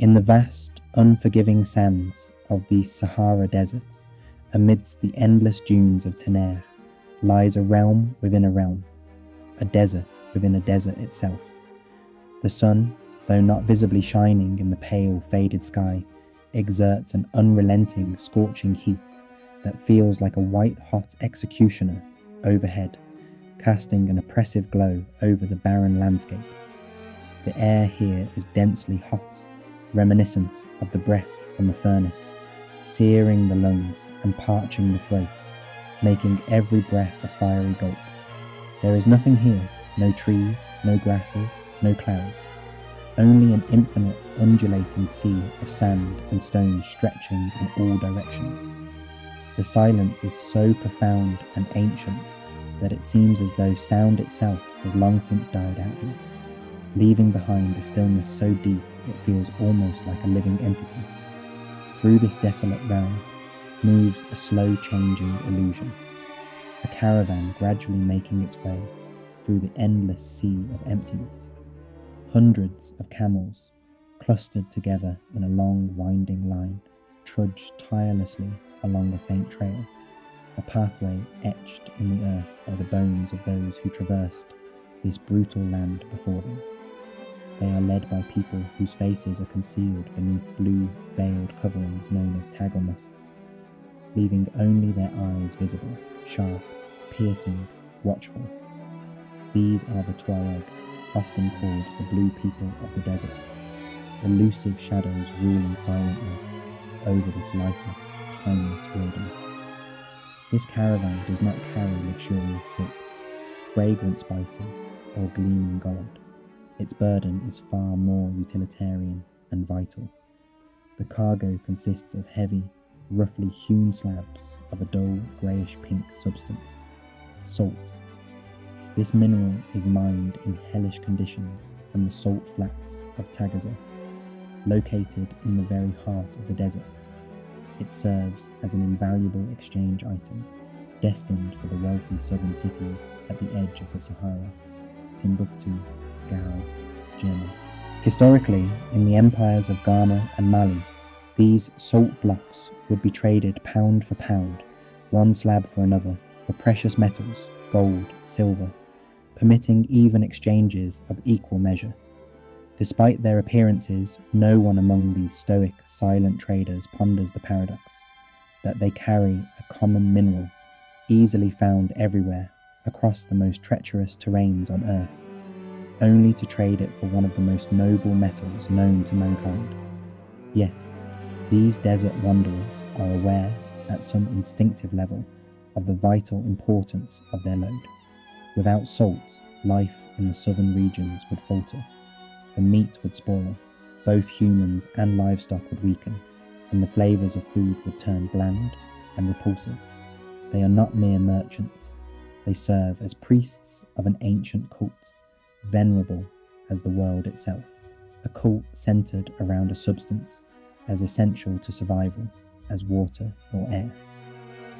In the vast, unforgiving sands of the Sahara Desert, amidst the endless dunes of Tenere, lies a realm within a realm, a desert within a desert itself. The sun, though not visibly shining in the pale, faded sky, exerts an unrelenting, scorching heat that feels like a white-hot executioner overhead, casting an oppressive glow over the barren landscape. The air here is densely hot, reminiscent of the breath from a furnace, searing the lungs and parching the throat, making every breath a fiery gulp. There is nothing here, no trees, no grasses, no clouds, only an infinite undulating sea of sand and stone stretching in all directions. The silence is so profound and ancient that it seems as though sound itself has long since died out here, leaving behind a stillness so deep it feels almost like a living entity. Through this desolate realm moves a slow changing illusion, a caravan gradually making its way through the endless sea of emptiness. Hundreds of camels, clustered together in a long winding line, trudge tirelessly along a faint trail, a pathway etched in the earth by the bones of those who traversed this brutal land before them. They are led by people whose faces are concealed beneath blue veiled coverings known as tagelmusts, leaving only their eyes visible, sharp, piercing, watchful. These are the Tuareg, often called the blue people of the desert, elusive shadows ruling silently over this lifeless, timeless wilderness. This caravan does not carry luxurious silks, fragrant spices, or gleaming gold. Its burden is far more utilitarian and vital. The cargo consists of heavy, roughly hewn slabs of a dull greyish-pink substance, salt. This mineral is mined in hellish conditions from the salt flats of Tagaza, located in the very heart of the desert. It serves as an invaluable exchange item, destined for the wealthy southern cities at the edge of the Sahara, Timbuktu, Gao, Jema. Historically, in the empires of Ghana and Mali, these salt blocks would be traded pound for pound, one slab for another, for precious metals, gold, silver, permitting even exchanges of equal measure. Despite their appearances, no one among these stoic, silent traders ponders the paradox that they carry a common mineral, easily found everywhere, across the most treacherous terrains on Earth, only to trade it for one of the most noble metals known to mankind. Yet, these desert wanderers are aware, at some instinctive level, of the vital importance of their load. Without salt, life in the southern regions would falter. The meat would spoil, both humans and livestock would weaken, and the flavours of food would turn bland and repulsive. They are not mere merchants. They serve as priests of an ancient cult, venerable as the world itself, a cult centred around a substance as essential to survival as water or air,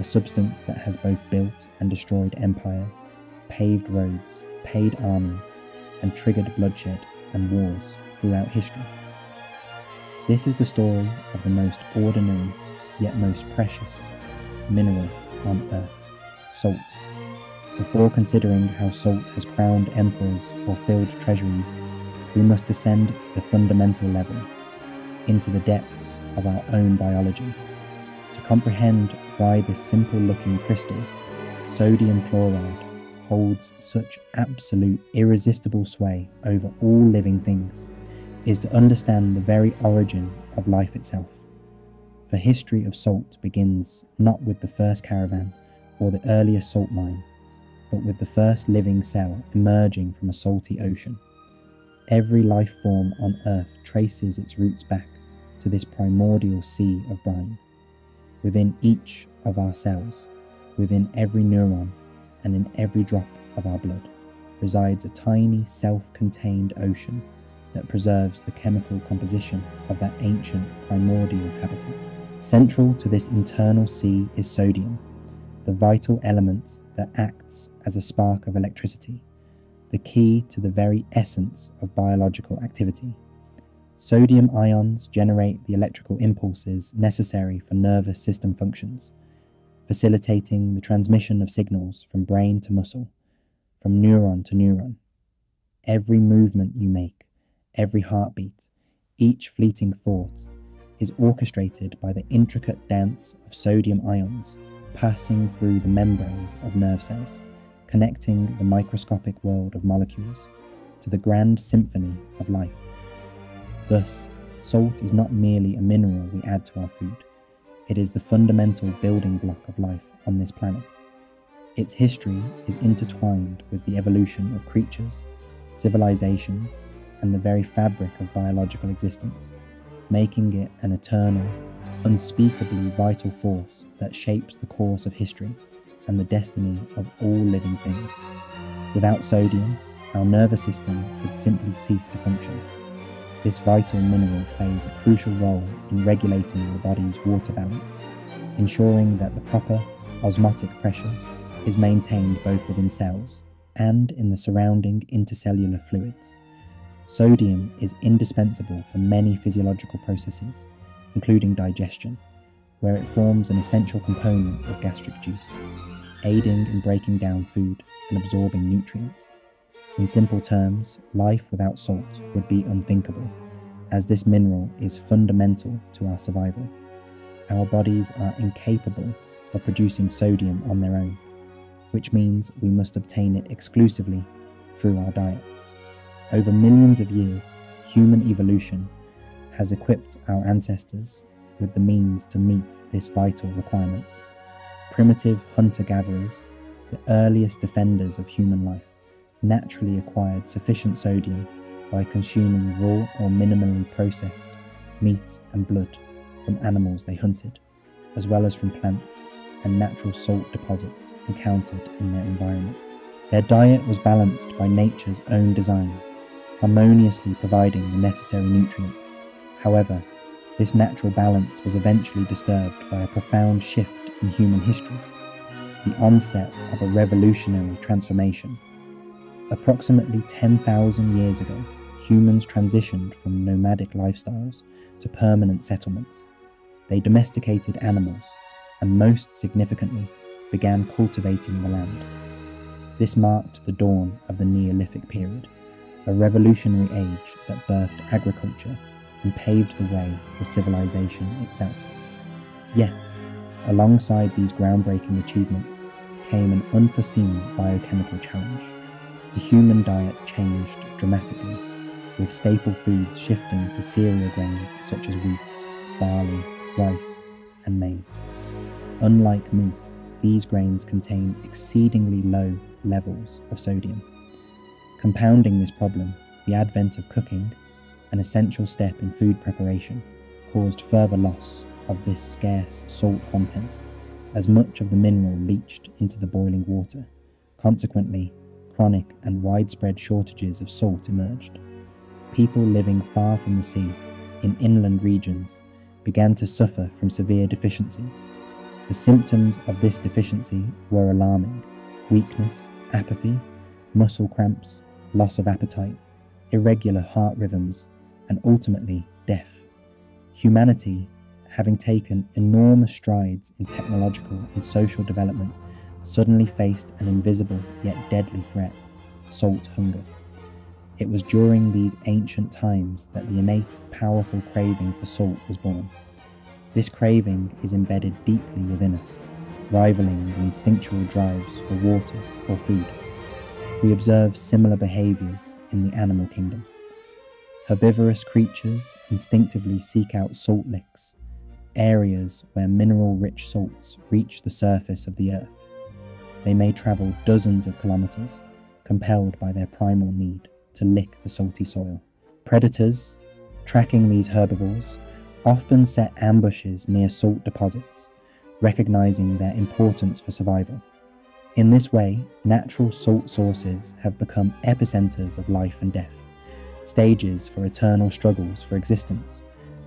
a substance that has both built and destroyed empires, paved roads, paid armies, and triggered bloodshed and wars throughout history. This is the story of the most ordinary yet most precious mineral on Earth, salt. Before considering how salt has crowned emperors or filled treasuries, we must descend to the fundamental level, into the depths of our own biology, to comprehend why this simple-looking crystal, sodium chloride, holds such absolute, irresistible sway over all living things, is to understand the very origin of life itself. The history of salt begins not with the first caravan or the earliest salt mine, but with the first living cell emerging from a salty ocean. Every life form on Earth traces its roots back to this primordial sea of brine. Within each of our cells, within every neuron, and in every drop of our blood, resides a tiny self-contained ocean that preserves the chemical composition of that ancient primordial habitat. Central to this internal sea is sodium, the vital element that acts as a spark of electricity, the key to the very essence of biological activity. Sodium ions generate the electrical impulses necessary for nervous system functions, facilitating the transmission of signals from brain to muscle, from neuron to neuron. Every movement you make, every heartbeat, each fleeting thought is orchestrated by the intricate dance of sodium ions passing through the membranes of nerve cells, connecting the microscopic world of molecules to the grand symphony of life. Thus, salt is not merely a mineral we add to our food. It is the fundamental building block of life on this planet. Its history is intertwined with the evolution of creatures, civilizations, and the very fabric of biological existence, making it an eternal, unspeakably vital force that shapes the course of history and the destiny of all living things. Without sodium, our nervous system would simply cease to function. This vital mineral plays a crucial role in regulating the body's water balance, ensuring that the proper osmotic pressure is maintained both within cells and in the surrounding intercellular fluids. Sodium is indispensable for many physiological processes, including digestion, where it forms an essential component of gastric juice, aiding in breaking down food and absorbing nutrients. In simple terms, life without salt would be unthinkable, as this mineral is fundamental to our survival. Our bodies are incapable of producing sodium on their own, which means we must obtain it exclusively through our diet. Over millions of years, human evolution has equipped our ancestors with the means to meet this vital requirement. Primitive hunter-gatherers, the earliest defenders of human life, naturally acquired sufficient sodium by consuming raw or minimally processed meat and blood from animals they hunted, as well as from plants and natural salt deposits encountered in their environment. Their diet was balanced by nature's own design, harmoniously providing the necessary nutrients. However, this natural balance was eventually disturbed by a profound shift in human history, the onset of a revolutionary transformation. Approximately 10,000 years ago, humans transitioned from nomadic lifestyles to permanent settlements. They domesticated animals and, most significantly, began cultivating the land. This marked the dawn of the Neolithic period, a revolutionary age that birthed agriculture and paved the way for civilization itself. Yet, alongside these groundbreaking achievements came an unforeseen biochemical challenge. The human diet changed dramatically, with staple foods shifting to cereal grains such as wheat, barley, rice, and maize. Unlike meat, these grains contain exceedingly low levels of sodium. Compounding this problem, the advent of cooking, an essential step in food preparation, caused further loss of this scarce salt content, as much of the mineral leached into the boiling water. Consequently, chronic and widespread shortages of salt emerged. People living far from the sea, in inland regions, began to suffer from severe deficiencies. The symptoms of this deficiency were alarming: weakness, apathy, muscle cramps, loss of appetite, irregular heart rhythms, and ultimately death. Humanity, having taken enormous strides in technological and social development, suddenly faced an invisible yet deadly threat: salt hunger. It was during these ancient times that the innate, powerful craving for salt was born. This craving is embedded deeply within us, rivaling the instinctual drives for water or food. We observe similar behaviors in the animal kingdom. Herbivorous creatures instinctively seek out salt licks, areas where mineral-rich salts reach the surface of the earth. They may travel dozens of kilometers, compelled by their primal need to lick the salty soil. Predators, tracking these herbivores, often set ambushes near salt deposits, recognizing their importance for survival. In this way, natural salt sources have become epicenters of life and death, stages for eternal struggles for existence,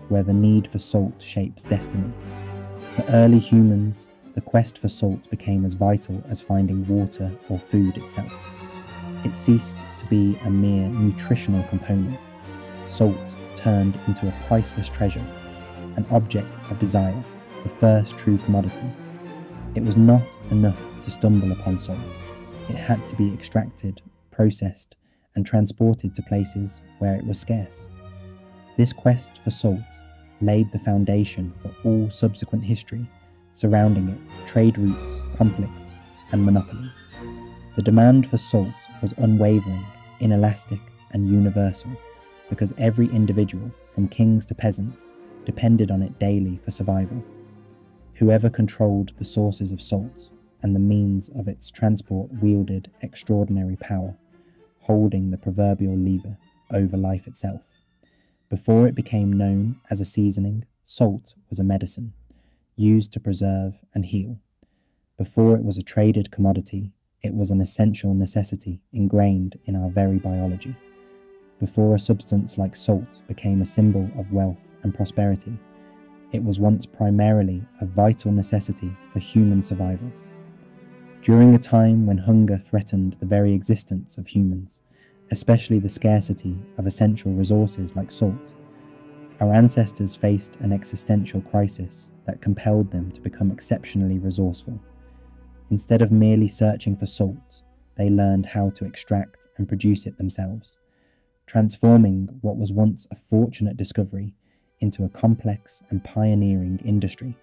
where the need for salt shapes destiny. For early humans, the quest for salt became as vital as finding water or food itself. It ceased to be a mere nutritional component. salt turned into a priceless treasure, an object of desire, the first true commodity. It was not enough to stumble upon salt. It had to be extracted, processed, and transported to places where it was scarce. This quest for salt laid the foundation for all subsequent history surrounding it, trade routes, conflicts, and monopolies. The demand for salt was unwavering, inelastic, and universal, because every individual, from kings to peasants, depended on it daily for survival. Whoever controlled the sources of salt and the means of its transport wielded extraordinary power, holding the proverbial lever over life itself. Before it became known as a seasoning, salt was a medicine, used to preserve and heal. Before it was a traded commodity, it was an essential necessity ingrained in our very biology. Before a substance like salt became a symbol of wealth and prosperity, it was once primarily a vital necessity for human survival. During a time when hunger threatened the very existence of humans, especially the scarcity of essential resources like salt, our ancestors faced an existential crisis that compelled them to become exceptionally resourceful. Instead of merely searching for salt, they learned how to extract and produce it themselves, transforming what was once a fortunate discovery into a complex and pioneering industry.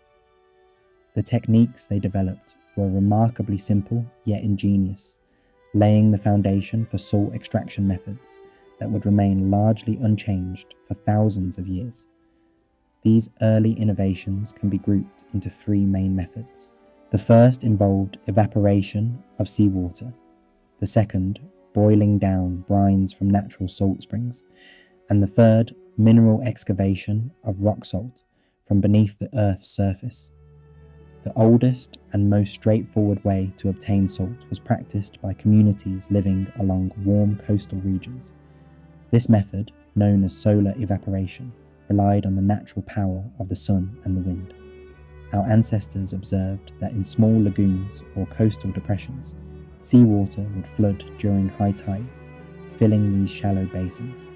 The techniques they developed were remarkably simple yet ingenious, laying the foundation for salt extraction methods that would remain largely unchanged for thousands of years. These early innovations can be grouped into three main methods. The first involved evaporation of seawater, the second, boiling down brines from natural salt springs, and the third, mineral excavation of rock salt from beneath the Earth's surface. The oldest and most straightforward way to obtain salt was practiced by communities living along warm coastal regions. This method, known as solar evaporation, relied on the natural power of the sun and the wind. Our ancestors observed that in small lagoons or coastal depressions, seawater would flood during high tides, filling these shallow basins.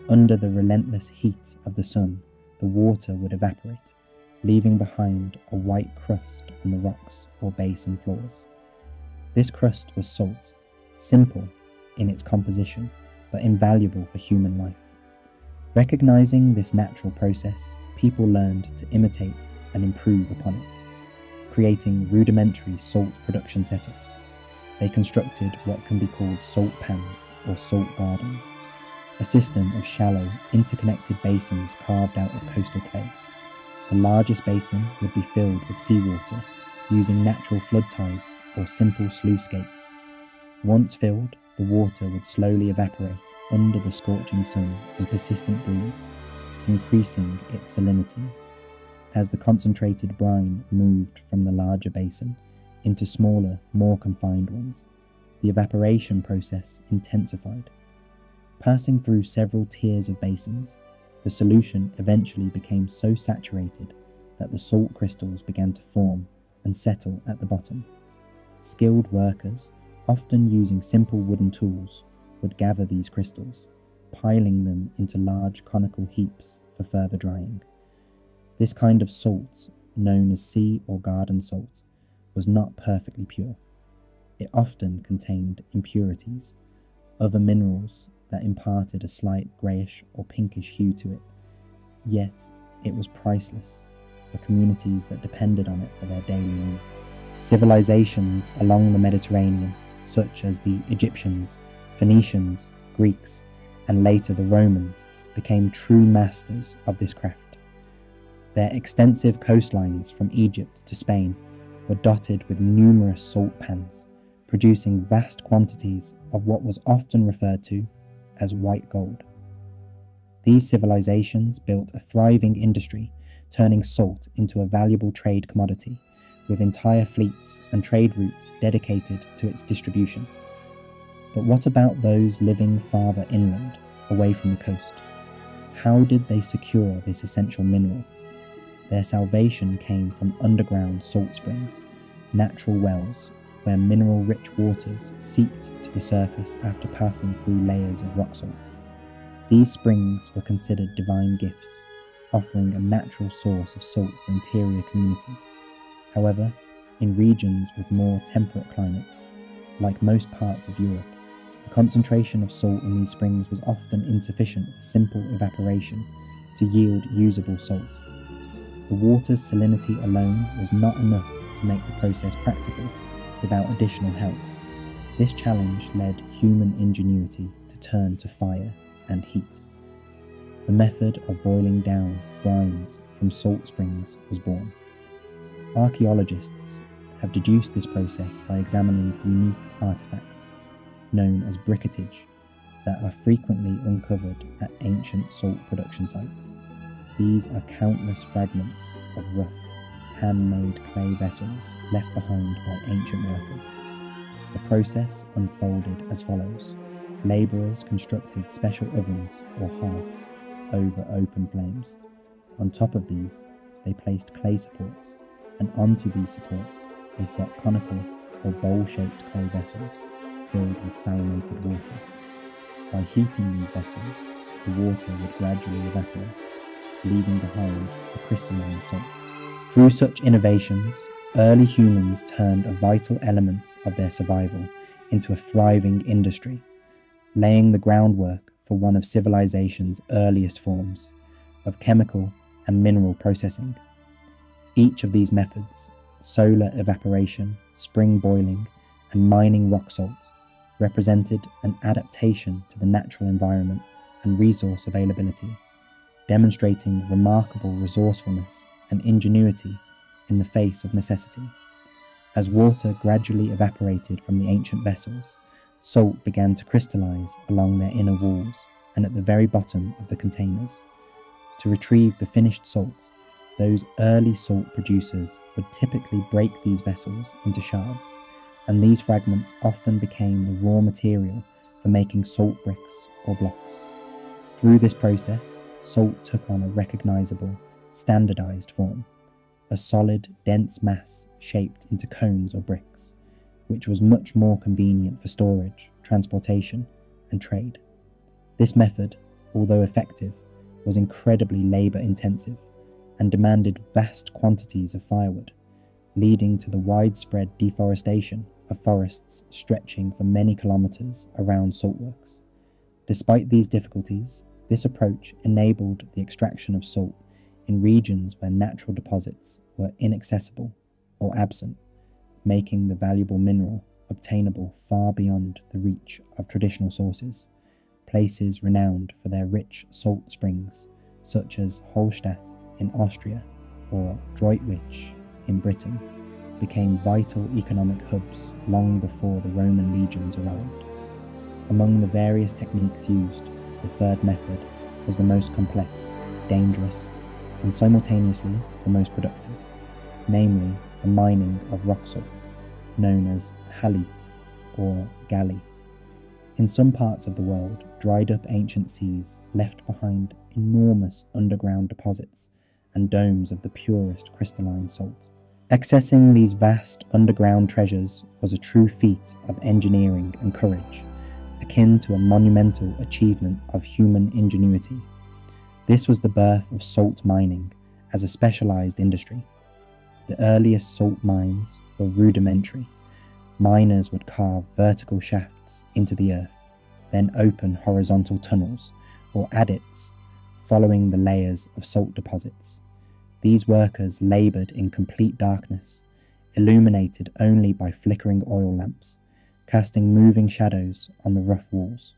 Under the relentless heat of the sun, the water would evaporate, leaving behind a white crust on the rocks or basin floors. This crust was salt, simple in its composition, but invaluable for human life. Recognizing this natural process, people learned to imitate and improve upon it, creating rudimentary salt production setups. They constructed what can be called salt pans or salt gardens, a system of shallow, interconnected basins carved out of coastal clay. The largest basin would be filled with seawater using natural flood tides or simple sluice gates. Once filled, the water would slowly evaporate under the scorching sun and persistent breeze, increasing its salinity. As the concentrated brine moved from the larger basin into smaller, more confined ones, the evaporation process intensified. Passing through several tiers of basins, the solution eventually became so saturated that the salt crystals began to form and settle at the bottom. Skilled workers, often using simple wooden tools, would gather these crystals, piling them into large conical heaps for further drying. This kind of salt, known as sea or garden salt, was not perfectly pure. It often contained impurities, other minerals that imparted a slight greyish or pinkish hue to it, yet it was priceless for communities that depended on it for their daily needs. Civilizations along the Mediterranean, such as the Egyptians, Phoenicians, Greeks, and later the Romans, became true masters of this craft. Their extensive coastlines from Egypt to Spain were dotted with numerous salt pans, producing vast quantities of what was often referred to as white gold. These civilizations built a thriving industry, turning salt into a valuable trade commodity, with entire fleets and trade routes dedicated to its distribution. But what about those living farther inland, away from the coast? How did they secure this essential mineral? Their salvation came from underground salt springs, natural wells, where mineral-rich waters seeped to the surface after passing through layers of rock salt. These springs were considered divine gifts, offering a natural source of salt for interior communities. However, in regions with more temperate climates, like most parts of Europe, the concentration of salt in these springs was often insufficient for simple evaporation to yield usable salt. The water's salinity alone was not enough to make the process practical without additional help. This challenge led human ingenuity to turn to fire and heat. The method of boiling down brines from salt springs was born. Archaeologists have deduced this process by examining unique artifacts, known as bricketage, that are frequently uncovered at ancient salt production sites. These are countless fragments of rough, hand-made clay vessels left behind by ancient workers. The process unfolded as follows. Labourers constructed special ovens or hearths over open flames. On top of these, they placed clay supports, and onto these supports they set conical or bowl-shaped clay vessels filled with salinated water. By heating these vessels, the water would gradually evaporate, leaving behind a crystalline salt. Through such innovations, early humans turned a vital element of their survival into a thriving industry, laying the groundwork for one of civilization's earliest forms of chemical and mineral processing. Each of these methods, solar evaporation, spring boiling, and mining rock salt, represented an adaptation to the natural environment and resource availability, demonstrating remarkable resourcefulness and ingenuity in the face of necessity. As water gradually evaporated from the ancient vessels, salt began to crystallize along their inner walls and at the very bottom of the containers. To retrieve the finished salt, those early salt producers would typically break these vessels into shards, and these fragments often became the raw material for making salt bricks or blocks. Through this process, salt took on a recognizable, standardized form, a solid, dense mass shaped into cones or bricks, which was much more convenient for storage, transportation, and trade. This method, although effective, was incredibly labor-intensive and demanded vast quantities of firewood, leading to the widespread deforestation of forests stretching for many kilometers around saltworks. Despite these difficulties, this approach enabled the extraction of salt in regions where natural deposits were inaccessible or absent, making the valuable mineral obtainable far beyond the reach of traditional sources. Places renowned for their rich salt springs, such as Holstadt in Austria or Droitwich in Britain, became vital economic hubs long before the Roman legions arrived. Among the various techniques used, the third method was the most complex, dangerous, and simultaneously the most productive, namely the mining of rock salt, known as halit or galley. In some parts of the world, dried up ancient seas left behind enormous underground deposits and domes of the purest crystalline salt. Accessing these vast underground treasures was a true feat of engineering and courage, akin to a monumental achievement of human ingenuity. This was the birth of salt mining as a specialized industry. The earliest salt mines were rudimentary. Miners would carve vertical shafts into the earth, then open horizontal tunnels, or adits, following the layers of salt deposits. These workers labored in complete darkness, illuminated only by flickering oil lamps, casting moving shadows on the rough walls.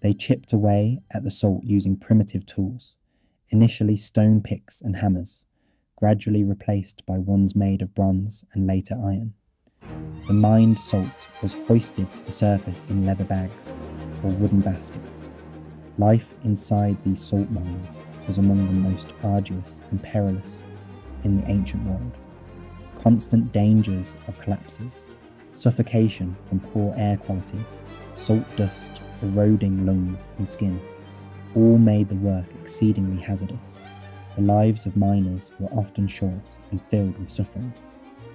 They chipped away at the salt using primitive tools, initially stone picks and hammers, gradually replaced by ones made of bronze and later iron. The mined salt was hoisted to the surface in leather bags or wooden baskets. Life inside these salt mines was among the most arduous and perilous in the ancient world. Constant dangers of collapses, suffocation from poor air quality, salt dust eroding lungs and skin, all made the work exceedingly hazardous. The lives of miners were often short and filled with suffering.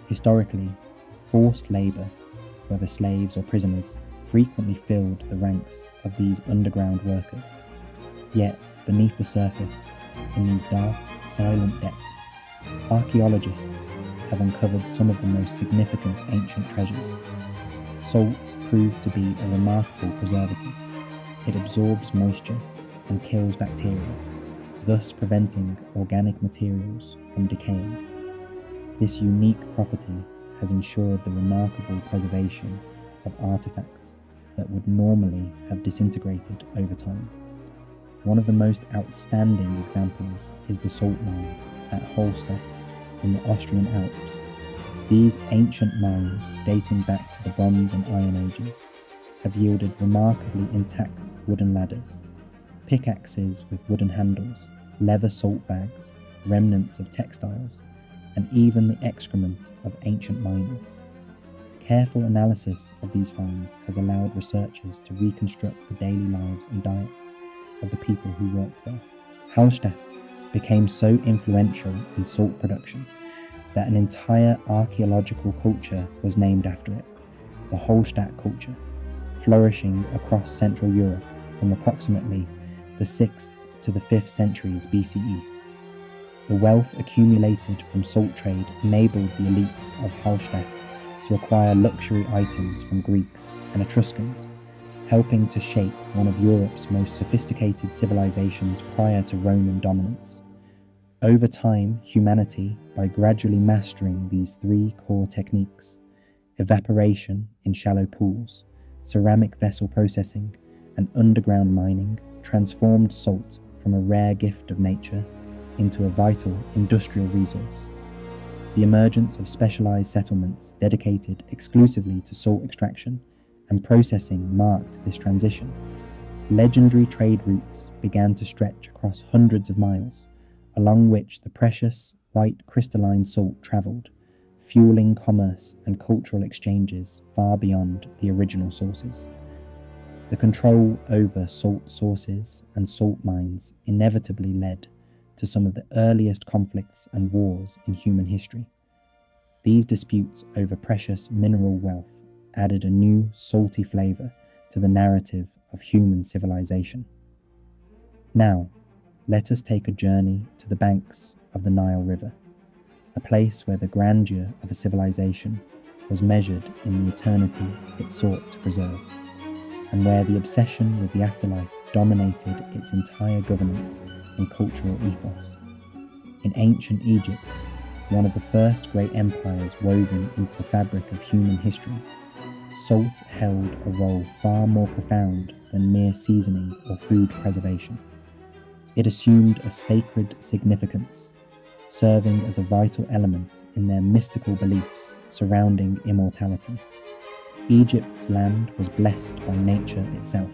Historically, forced labour, whether slaves or prisoners, frequently filled the ranks of these underground workers. Yet, beneath the surface, in these dark, silent depths, archaeologists have uncovered some of the most significant ancient treasures. Salt proved to be a remarkable preservative. It absorbs moisture and kills bacteria, thus preventing organic materials from decaying. This unique property has ensured the remarkable preservation of artifacts that would normally have disintegrated over time. One of the most outstanding examples is the salt mine at Holstadt in the Austrian Alps. These ancient mines, dating back to the Bronze and Iron Ages, have yielded remarkably intact wooden ladders, pickaxes with wooden handles, leather salt bags, remnants of textiles, and even the excrement of ancient miners. Careful analysis of these finds has allowed researchers to reconstruct the daily lives and diets of the people who worked there. Hallstatt became so influential in salt production that an entire archaeological culture was named after it, the Hallstatt culture, flourishing across Central Europe from approximately the 6th to the 5th centuries BCE. The wealth accumulated from salt trade enabled the elites of Hallstatt to acquire luxury items from Greeks and Etruscans, helping to shape one of Europe's most sophisticated civilizations prior to Roman dominance. Over time, humanity, by gradually mastering these three core techniques, evaporation in shallow pools, ceramic vessel processing, and underground mining, transformed salt from a rare gift of nature into a vital industrial resource. The emergence of specialized settlements dedicated exclusively to salt extraction and processing marked this transition. Legendary trade routes began to stretch across hundreds of miles, along which the precious, white crystalline salt travelled, fueling commerce and cultural exchanges far beyond the original sources. The control over salt sources and salt mines inevitably led to some of the earliest conflicts and wars in human history. These disputes over precious mineral wealth added a new salty flavour to the narrative of human civilization. Now, let us take a journey to the banks of the Nile River, a place where the grandeur of a civilization was measured in the eternity it sought to preserve, and where the obsession with the afterlife dominated its entire governance and cultural ethos. In ancient Egypt, one of the first great empires woven into the fabric of human history, salt held a role far more profound than mere seasoning or food preservation. It assumed a sacred significance, serving as a vital element in their mystical beliefs surrounding immortality. Egypt's land was blessed by nature itself.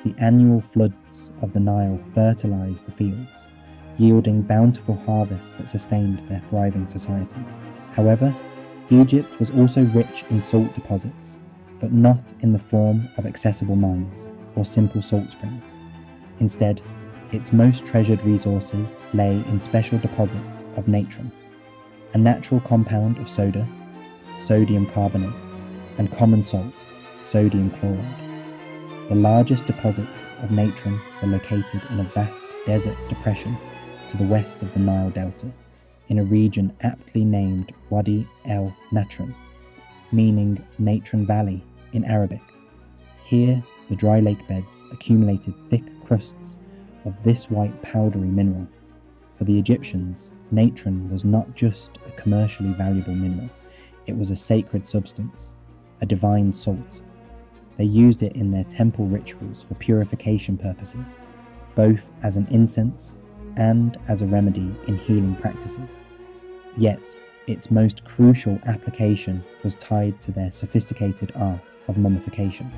The annual floods of the Nile fertilized the fields, yielding bountiful harvests that sustained their thriving society. However, Egypt was also rich in salt deposits, but not in the form of accessible mines or simple salt springs. Instead, its most treasured resources lay in special deposits of natron, a natural compound of soda, sodium carbonate, and common salt, sodium chloride. The largest deposits of natron were located in a vast desert depression to the west of the Nile Delta, in a region aptly named Wadi el Natron, meaning Natron Valley in Arabic. Here, the dry lake beds accumulated thick crusts of this white powdery mineral. For the Egyptians, natron was not just a commercially valuable mineral, it was a sacred substance, a divine salt. They used it in their temple rituals for purification purposes, both as an incense and as a remedy in healing practices. Yet, its most crucial application was tied to their sophisticated art of mummification,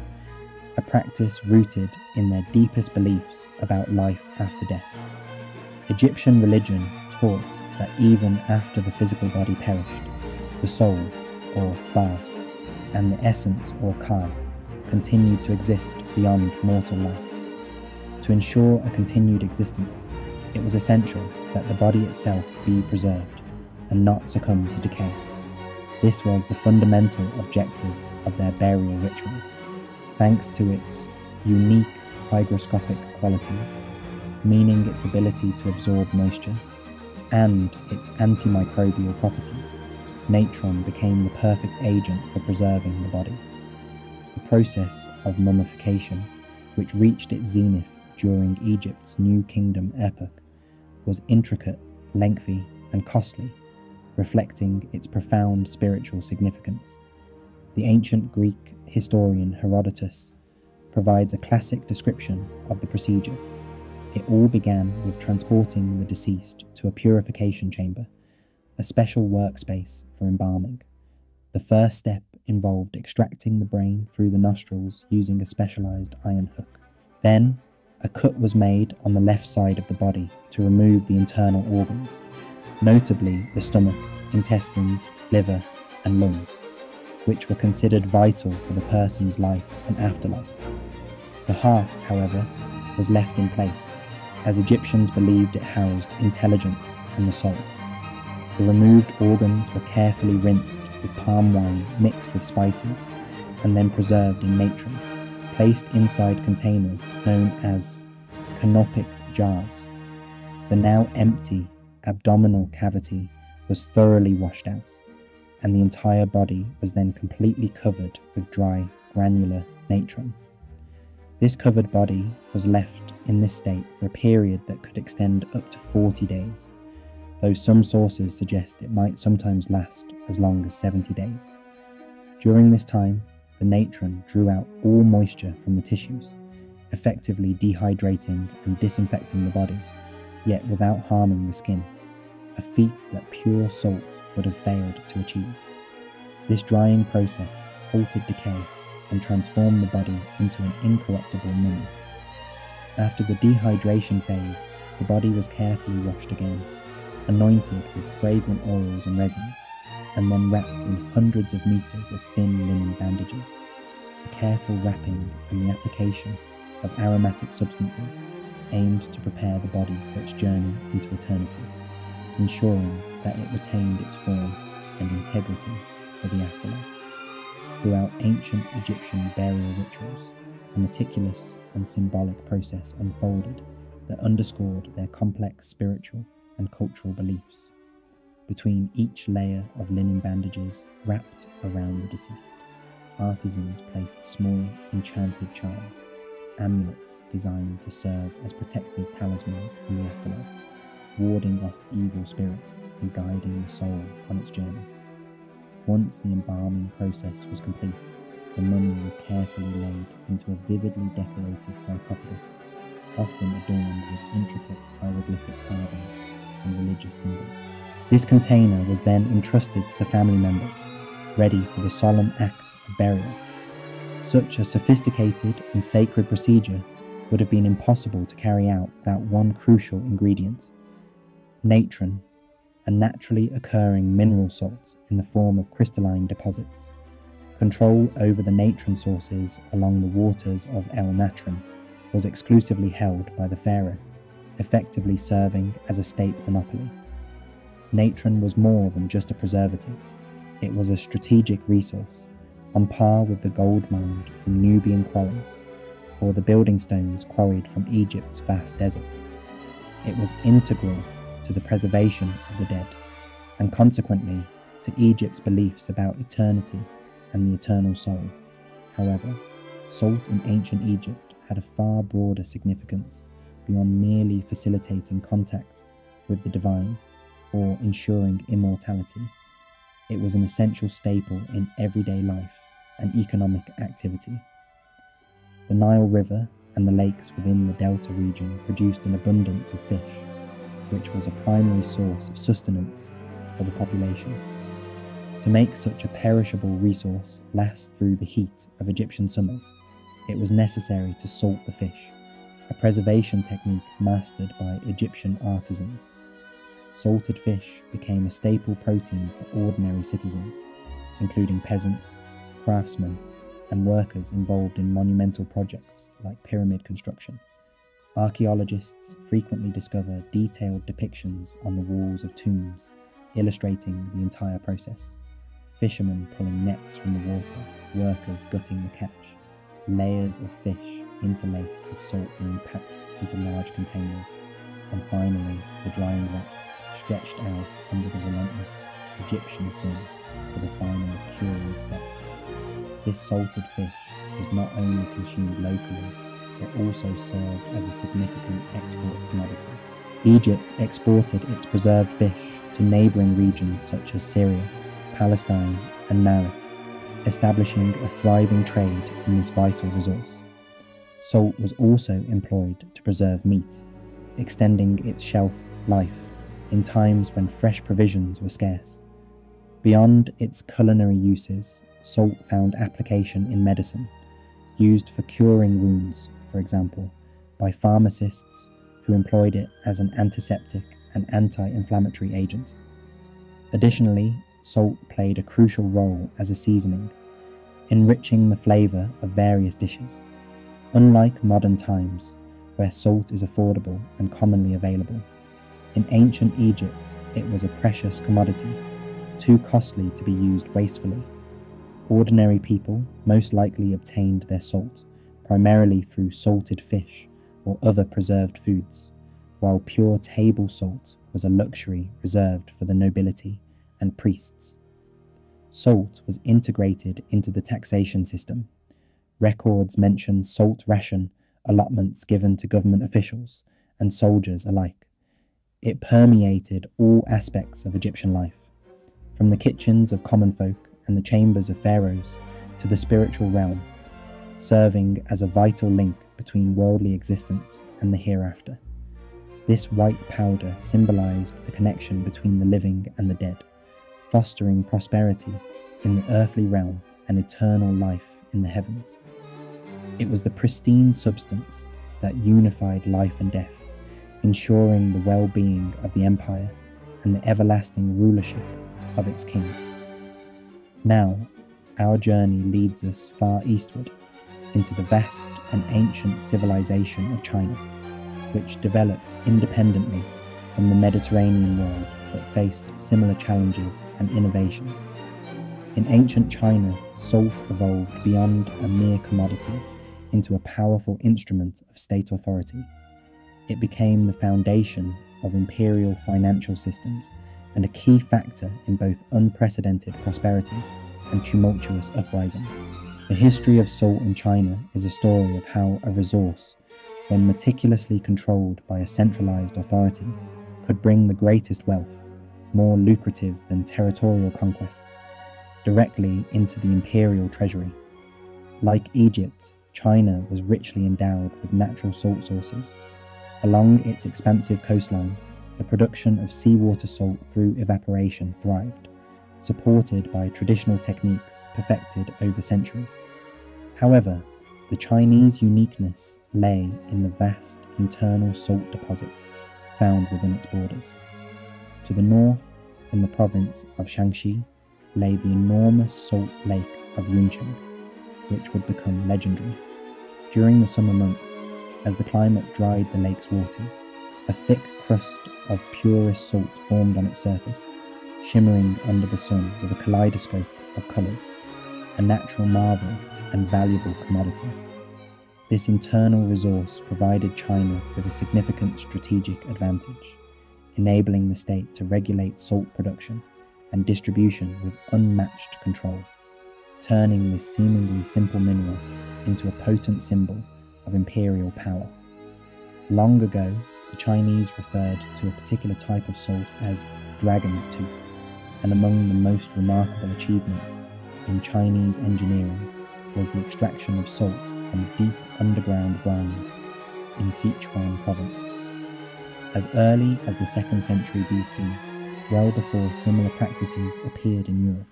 a practice rooted in their deepest beliefs about life after death. Egyptian religion taught that even after the physical body perished, the soul, or Ba, and the essence, or Ka, continued to exist beyond mortal life. To ensure a continued existence, it was essential that the body itself be preserved and not succumb to decay. This was the fundamental objective of their burial rituals. Thanks to its unique hygroscopic qualities, meaning its ability to absorb moisture, and its antimicrobial properties, natron became the perfect agent for preserving the body. The process of mummification, which reached its zenith during Egypt's New Kingdom epoch, was intricate, lengthy, and costly, reflecting its profound spiritual significance. The ancient Greek historian Herodotus provides a classic description of the procedure. It all began with transporting the deceased to a purification chamber, a special workspace for embalming. The first step involved extracting the brain through the nostrils using a specialized iron hook. Then, a cut was made on the left side of the body to remove the internal organs, notably the stomach, intestines, liver, and lungs, which were considered vital for the person's life and afterlife. The heart, however, was left in place, as Egyptians believed it housed intelligence and the soul. The removed organs were carefully rinsed with palm wine mixed with spices, and then preserved in natron, placed inside containers known as canopic jars. The now empty abdominal cavity was thoroughly washed out, and the entire body was then completely covered with dry, granular natron. This covered body was left in this state for a period that could extend up to 40 days, though some sources suggest it might sometimes last as long as 70 days. During this time, the natron drew out all moisture from the tissues, effectively dehydrating and disinfecting the body, yet without harming the skin, a feat that pure salt would have failed to achieve. This drying process halted decay and transformed the body into an incorruptible mummy. After the dehydration phase, the body was carefully washed again, anointed with fragrant oils and resins, and then wrapped in hundreds of meters of thin linen bandages. The careful wrapping and the application of aromatic substances aimed to prepare the body for its journey into eternity, ensuring that it retained its form and integrity for the afterlife. Throughout ancient Egyptian burial rituals, a meticulous and symbolic process unfolded that underscored their complex spiritual and cultural beliefs. Between each layer of linen bandages wrapped around the deceased, artisans placed small enchanted charms, amulets designed to serve as protective talismans in the afterlife, warding off evil spirits and guiding the soul on its journey. Once the embalming process was complete, the mummy was carefully laid into a vividly decorated sarcophagus, often adorned with intricate hieroglyphic carvings and religious symbols. This container was then entrusted to the family members, ready for the solemn act of burial. Such a sophisticated and sacred procedure would have been impossible to carry out without one crucial ingredient: natron, a naturally occurring mineral salt in the form of crystalline deposits. Control over the natron sources along the waters of El Natron was exclusively held by the pharaoh, effectively serving as a state monopoly. Natron was more than just a preservative. It was a strategic resource, on par with the gold mined from Nubian quarries, or the building stones quarried from Egypt's vast deserts. It was integral to the preservation of the dead, and consequently to Egypt's beliefs about eternity and the eternal soul. However, salt in ancient Egypt had a far broader significance beyond merely facilitating contact with the divine or ensuring immortality. It was an essential staple in everyday life and economic activity. The Nile River and the lakes within the Delta region produced an abundance of fish, which was a primary source of sustenance for the population. To make such a perishable resource last through the heat of Egyptian summers, it was necessary to salt the fish, a preservation technique mastered by Egyptian artisans. Salted fish became a staple protein for ordinary citizens, including peasants, craftsmen, and workers involved in monumental projects like pyramid construction. Archaeologists frequently discover detailed depictions on the walls of tombs, illustrating the entire process. Fishermen pulling nets from the water, workers gutting the catch, layers of fish interlaced with salt being packed into large containers, and finally the drying racks stretched out under the relentless Egyptian sun for the final curing step. This salted fish was not only consumed locally, but also served as a significant export commodity. Egypt exported its preserved fish to neighbouring regions such as Syria, Palestine and Naret, establishing a thriving trade in this vital resource. Salt was also employed to preserve meat, extending its shelf life in times when fresh provisions were scarce. Beyond its culinary uses, salt found application in medicine, used for curing wounds, for example, by pharmacists who employed it as an antiseptic and anti-inflammatory agent. Additionally, salt played a crucial role as a seasoning, enriching the flavour of various dishes. Unlike modern times, where salt is affordable and commonly available, in ancient Egypt it was a precious commodity, too costly to be used wastefully. Ordinary people most likely obtained their salt primarily through salted fish or other preserved foods, while pure table salt was a luxury reserved for the nobility and priests. Salt was integrated into the taxation system. Records mention salt ration allotments given to government officials and soldiers alike. It permeated all aspects of Egyptian life, from the kitchens of common folk and the chambers of pharaohs to the spiritual realm, serving as a vital link between worldly existence and the hereafter. This white powder symbolized the connection between the living and the dead, fostering prosperity in the earthly realm and eternal life in the heavens. It was the pristine substance that unified life and death, ensuring the well-being of the empire and the everlasting rulership of its kings. Now, our journey leads us far eastward into the vast and ancient civilization of China, which developed independently from the Mediterranean world but faced similar challenges and innovations. In ancient China, salt evolved beyond a mere commodity into a powerful instrument of state authority. It became the foundation of imperial financial systems and a key factor in both unprecedented prosperity and tumultuous uprisings. The history of salt in China is a story of how a resource, when meticulously controlled by a centralized authority, could bring the greatest wealth, more lucrative than territorial conquests, directly into the imperial treasury. Like Egypt, China was richly endowed with natural salt sources. Along its expansive coastline, the production of seawater salt through evaporation thrived, supported by traditional techniques perfected over centuries. However, the Chinese uniqueness lay in the vast internal salt deposits found within its borders. To the north, in the province of Shanxi, lay the enormous salt lake of Yuncheng, which would become legendary. During the summer months, as the climate dried the lake's waters, a thick crust of purest salt formed on its surface, shimmering under the sun with a kaleidoscope of colours, a natural marvel and valuable commodity. This internal resource provided China with a significant strategic advantage, enabling the state to regulate salt production and distribution with unmatched control, turning this seemingly simple mineral into a potent symbol of imperial power. Long ago, the Chinese referred to a particular type of salt as dragon's tooth, and among the most remarkable achievements in Chinese engineering was the extraction of salt from deep underground brines in Sichuan province. As early as the 2nd century BC, well before similar practices appeared in Europe,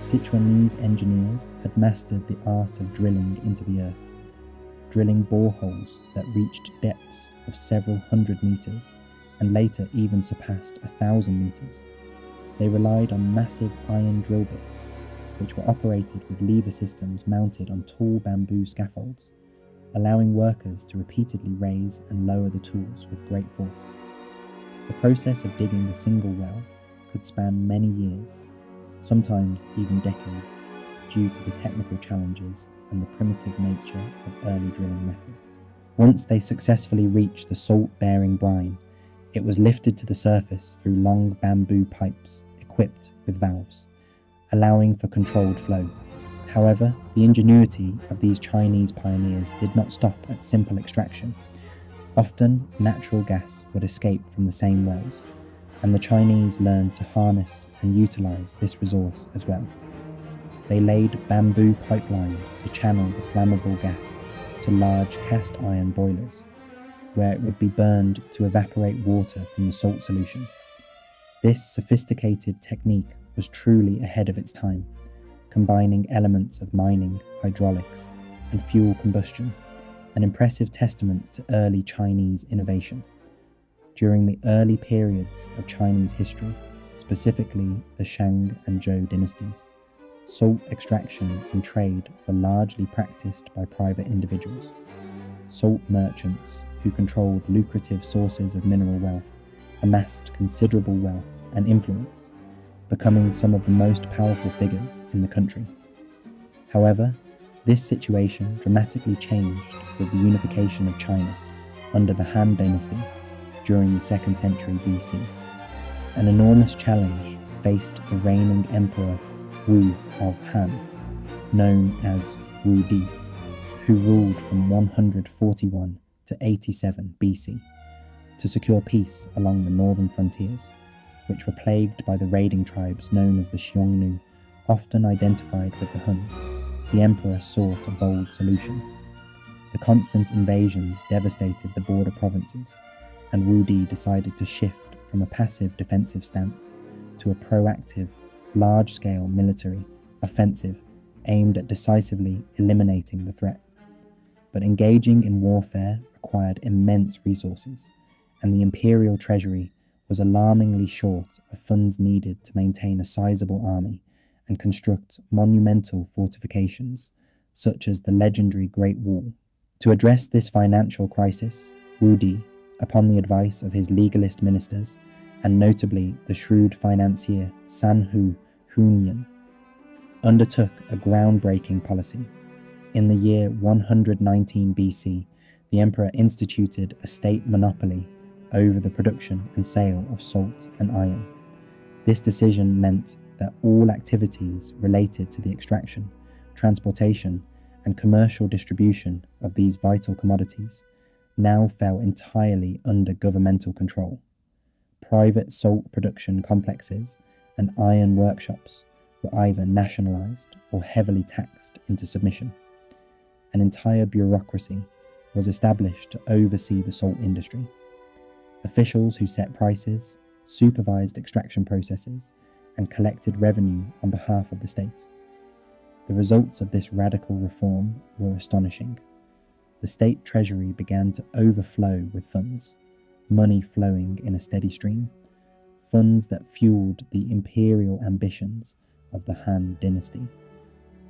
Sichuanese engineers had mastered the art of drilling into the earth, drilling boreholes that reached depths of several hundred meters and later even surpassed 1,000 meters. They relied on massive iron drill bits, which were operated with lever systems mounted on tall bamboo scaffolds, allowing workers to repeatedly raise and lower the tools with great force. The process of digging a single well could span many years, sometimes even decades, due to the technical challenges and the primitive nature of early drilling methods. Once they successfully reached the salt-bearing brine, it was lifted to the surface through long bamboo pipes equipped with valves, allowing for controlled flow. However, the ingenuity of these Chinese pioneers did not stop at simple extraction. Often, natural gas would escape from the same wells, and the Chinese learned to harness and utilize this resource as well. They laid bamboo pipelines to channel the flammable gas to large cast iron boilers, where it would be burned to evaporate water from the salt solution. This sophisticated technique was truly ahead of its time, combining elements of mining, hydraulics, and fuel combustion, an impressive testament to early Chinese innovation. During the early periods of Chinese history, specifically the Shang and Zhou dynasties, salt extraction and trade were largely practiced by private individuals. Salt merchants, who controlled lucrative sources of mineral wealth, amassed considerable wealth and influence, becoming some of the most powerful figures in the country. However, this situation dramatically changed with the unification of China under the Han dynasty during the 2nd century BC. An enormous challenge faced the reigning emperor Wu of Han, known as Wu Di, who ruled from 141 to 87 BC, to secure peace along the northern frontiers, which were plagued by the raiding tribes known as the Xiongnu, often identified with the Huns. The emperor sought a bold solution. The constant invasions devastated the border provinces, and Wu Di decided to shift from a passive defensive stance to a proactive, large-scale military offensive aimed at decisively eliminating the threat. But engaging in warfare required immense resources, and the imperial treasury was alarmingly short of funds needed to maintain a sizable army and construct monumental fortifications, such as the legendary Great Wall. To address this financial crisis, Wu Di, upon the advice of his legalist ministers, and notably the shrewd financier Sanhu Hunyan, undertook a groundbreaking policy. In the year 119 BC, the emperor instituted a state monopoly over the production and sale of salt and iron. This decision meant that all activities related to the extraction, transportation, and commercial distribution of these vital commodities now fell entirely under governmental control. Private salt production complexes and iron workshops were either nationalized or heavily taxed into submission. An entire bureaucracy was established to oversee the salt industry. Officials who set prices, supervised extraction processes, and collected revenue on behalf of the state. The results of this radical reform were astonishing. The state treasury began to overflow with funds, money flowing in a steady stream, funds that fueled the imperial ambitions of the Han dynasty.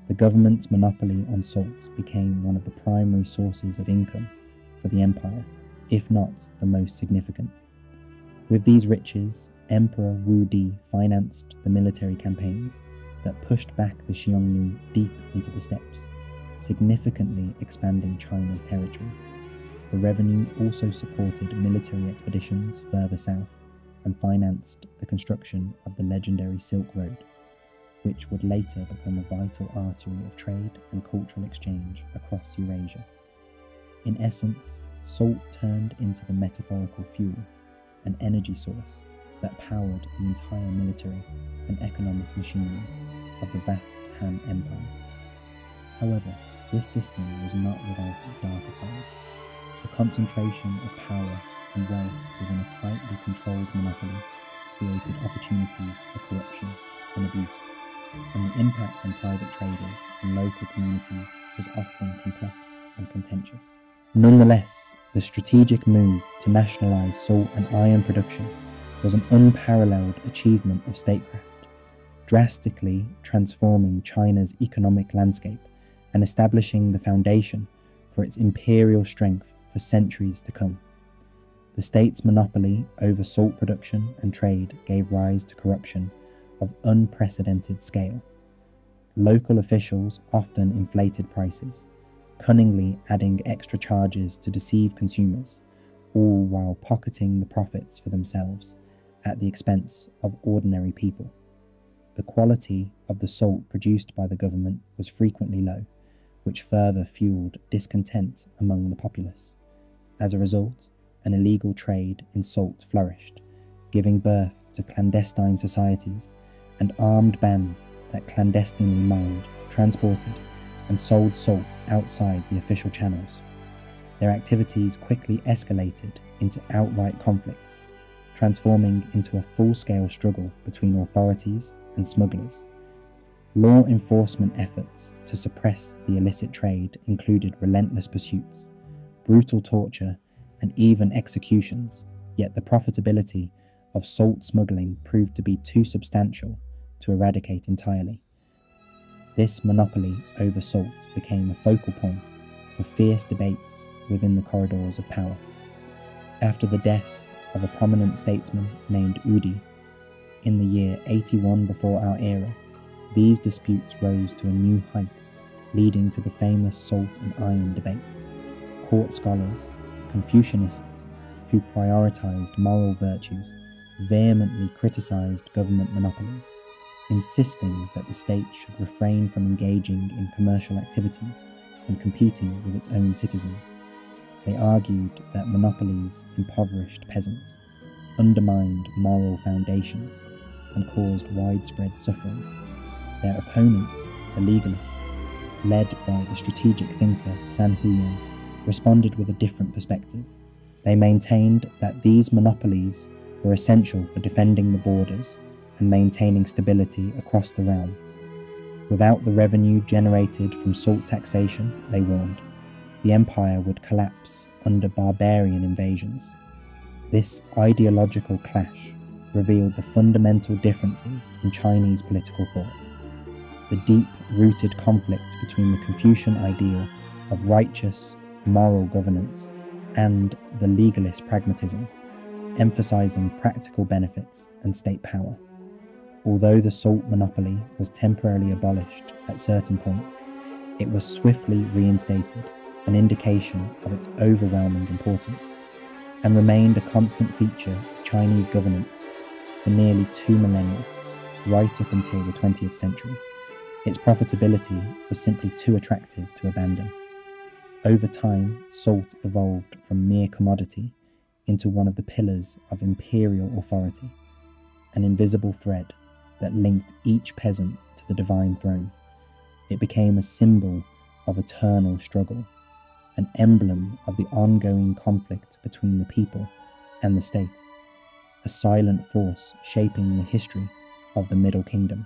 The government's monopoly on salt became one of the primary sources of income for the empire, if not the most significant. With these riches, Emperor Wu Di financed the military campaigns that pushed back the Xiongnu deep into the steppes, significantly expanding China's territory. The revenue also supported military expeditions further south and financed the construction of the legendary Silk Road, which would later become a vital artery of trade and cultural exchange across Eurasia. In essence, salt turned into the metaphorical fuel, an energy source that powered the entire military and economic machinery of the vast Han Empire. However, this system was not without its darker sides. The concentration of power and wealth within a tightly controlled monopoly created opportunities for corruption and abuse, and the impact on private traders and local communities was often complex and contentious. Nonetheless, the strategic move to nationalise salt and iron production was an unparalleled achievement of statecraft, drastically transforming China's economic landscape and establishing the foundation for its imperial strength for centuries to come. The state's monopoly over salt production and trade gave rise to corruption of unprecedented scale. Local officials often inflated prices, cunningly adding extra charges to deceive consumers, all while pocketing the profits for themselves at the expense of ordinary people. The quality of the salt produced by the government was frequently low, which further fueled discontent among the populace. As a result, an illegal trade in salt flourished, giving birth to clandestine societies and armed bands that clandestinely mined, transported, and sold salt outside the official channels. Their activities quickly escalated into outright conflicts, transforming into a full-scale struggle between authorities and smugglers. Law enforcement efforts to suppress the illicit trade included relentless pursuits, brutal torture, and even executions, yet the profitability of salt smuggling proved to be too substantial to eradicate entirely. This monopoly over salt became a focal point for fierce debates within the corridors of power. After the death of a prominent statesman named Udi in the year 81 before our era, these disputes rose to a new height, leading to the famous salt and iron debates. Court scholars, Confucianists who prioritized moral virtues, vehemently criticized government monopolies, insisting that the state should refrain from engaging in commercial activities and competing with its own citizens. They argued that monopolies impoverished peasants, undermined moral foundations, and caused widespread suffering. Their opponents, the legalists, led by the strategic thinker San Huyan, responded with a different perspective. They maintained that these monopolies were essential for defending the borders and maintaining stability across the realm. Without the revenue generated from salt taxation, they warned, the empire would collapse under barbarian invasions. This ideological clash revealed the fundamental differences in Chinese political thought. The deep-rooted conflict between the Confucian ideal of righteous, moral governance and the legalist pragmatism, emphasizing practical benefits and state power. Although the salt monopoly was temporarily abolished at certain points, it was swiftly reinstated, an indication of its overwhelming importance, and remained a constant feature of Chinese governance for nearly 2 millennia, right up until the 20th century. Its profitability was simply too attractive to abandon. Over time, salt evolved from mere commodity into one of the pillars of imperial authority, an invisible thread that linked each peasant to the divine throne. It became a symbol of eternal struggle, an emblem of the ongoing conflict between the people and the state, a silent force shaping the history of the Middle Kingdom.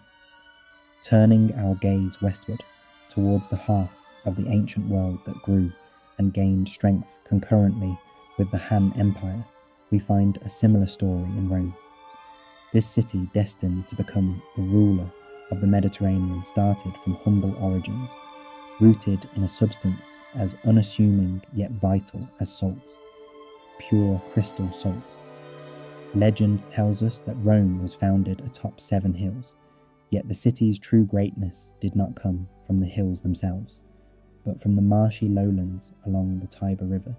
Turning our gaze westward, towards the heart of the ancient world that grew and gained strength concurrently with the Han Empire, we find a similar story in Rome. This city, destined to become the ruler of the Mediterranean, started from humble origins, rooted in a substance as unassuming yet vital as salt, pure crystal salt. Legend tells us that Rome was founded atop 7 hills, yet the city's true greatness did not come from the hills themselves, but from the marshy lowlands along the Tiber River,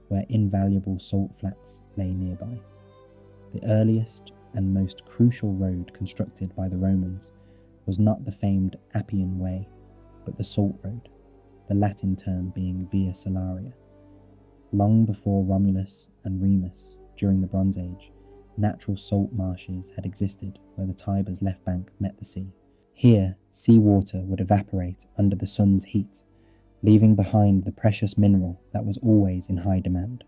where invaluable salt flats lay nearby. The earliest and most crucial road constructed by the Romans was not the famed Appian Way, but the Salt Road, the Latin term being Via Salaria. Long before Romulus and Remus, during the Bronze Age, natural salt marshes had existed where the Tiber's left bank met the sea. Here, seawater would evaporate under the sun's heat, leaving behind the precious mineral that was always in high demand.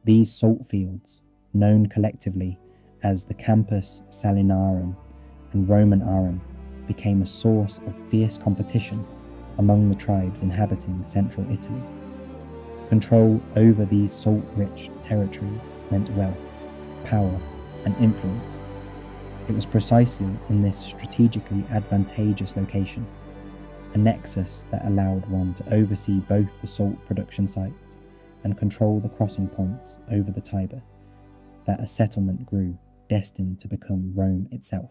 These salt fields, known collectively as the Campus Salinarum and Romanarum, became a source of fierce competition among the tribes inhabiting central Italy. Control over these salt-rich territories meant wealth, power, and influence. It was precisely in this strategically advantageous location, a nexus that allowed one to oversee both the salt production sites and control the crossing points over the Tiber, that a settlement grew, destined to become Rome itself.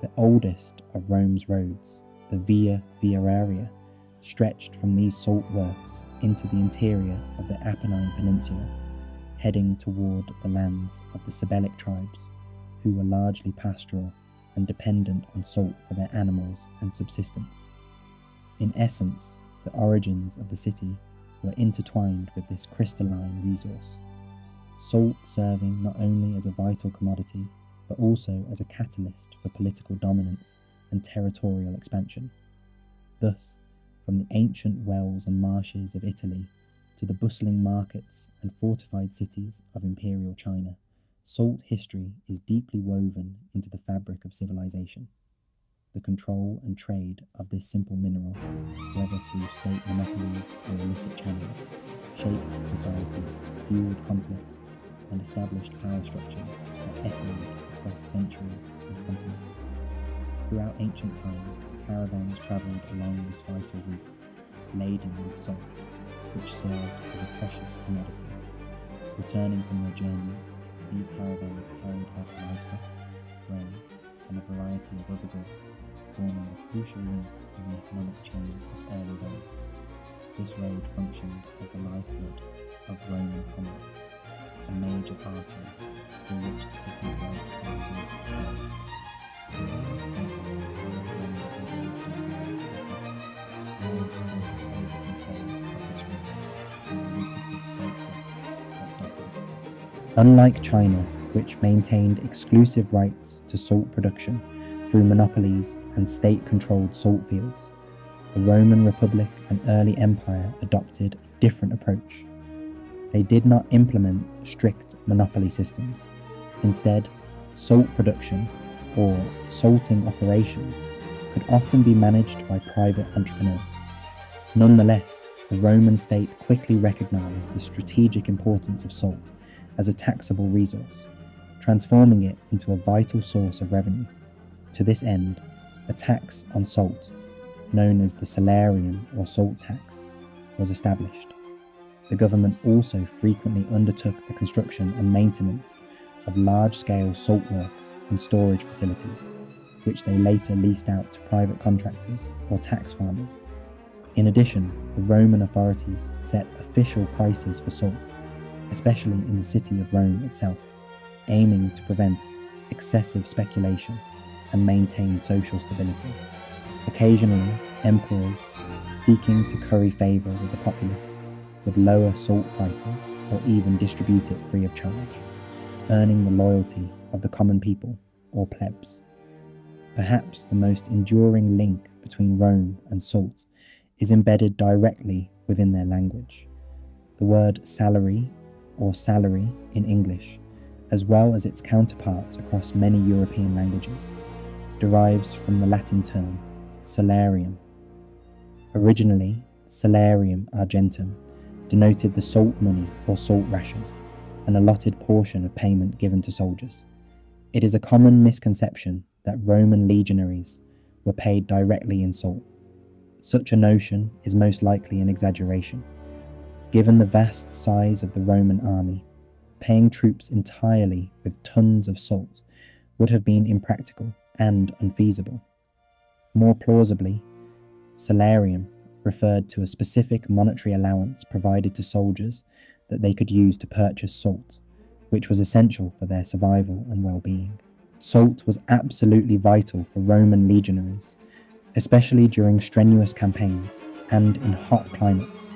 The oldest of Rome's roads, the Via Viaria, stretched from these salt works into the interior of the Apennine Peninsula, heading toward the lands of the Sabellic tribes, who were largely pastoral and dependent on salt for their animals and subsistence. In essence, the origins of the city were intertwined with this crystalline resource, salt serving not only as a vital commodity, but also as a catalyst for political dominance and territorial expansion. Thus, from the ancient wells and marshes of Italy to the bustling markets and fortified cities of imperial China, salt history is deeply woven into the fabric of civilization. The control and trade of this simple mineral, whether through state monopolies or illicit channels, shaped societies, fueled conflicts, and established power structures that echoed across centuries and continents. Throughout ancient times, caravans travelled along this vital route, laden with salt, which served as a precious commodity. Returning from their journeys, these caravans carried back livestock, grain, and a variety of other goods, forming a crucial link in the economic chain of early Rome. This road functioned as the lifeblood of Roman commerce, a major artery through which the city's wealth and resources flowed. The enormous conflicts that Rome engaged in Rome's fought over control of this river and the lucrative salt flats that dotted its path. Unlike China, which maintained exclusive rights to salt production through monopolies and state-controlled salt fields, the Roman Republic and early empire adopted a different approach. They did not implement strict monopoly systems. Instead, salt production, or salting operations, could often be managed by private entrepreneurs. Nonetheless, the Roman state quickly recognized the strategic importance of salt as a taxable resource, transforming it into a vital source of revenue. To this end, a tax on salt, known as the salarium or salt tax, was established. The government also frequently undertook the construction and maintenance of large-scale salt works and storage facilities, which they later leased out to private contractors or tax farmers. In addition, the Roman authorities set official prices for salt, especially in the city of Rome itself, aiming to prevent excessive speculation and maintain social stability. Occasionally, emperors, seeking to curry favour with the populace, would lower salt prices or even distribute it free of charge, earning the loyalty of the common people, or plebs. Perhaps the most enduring link between Rome and salt is embedded directly within their language. The word salary, or salary in English, as well as its counterparts across many European languages, derives from the Latin term salarium. Originally, salarium argentum denoted the salt money or salt ration, an allotted portion of payment given to soldiers. It is a common misconception that Roman legionaries were paid directly in salt. Such a notion is most likely an exaggeration. Given the vast size of the Roman army, paying troops entirely with tons of salt would have been impractical and unfeasible. More plausibly, salarium referred to a specific monetary allowance provided to soldiers that they could use to purchase salt, which was essential for their survival and well-being. Salt was absolutely vital for Roman legionaries, especially during strenuous campaigns and in hot climates,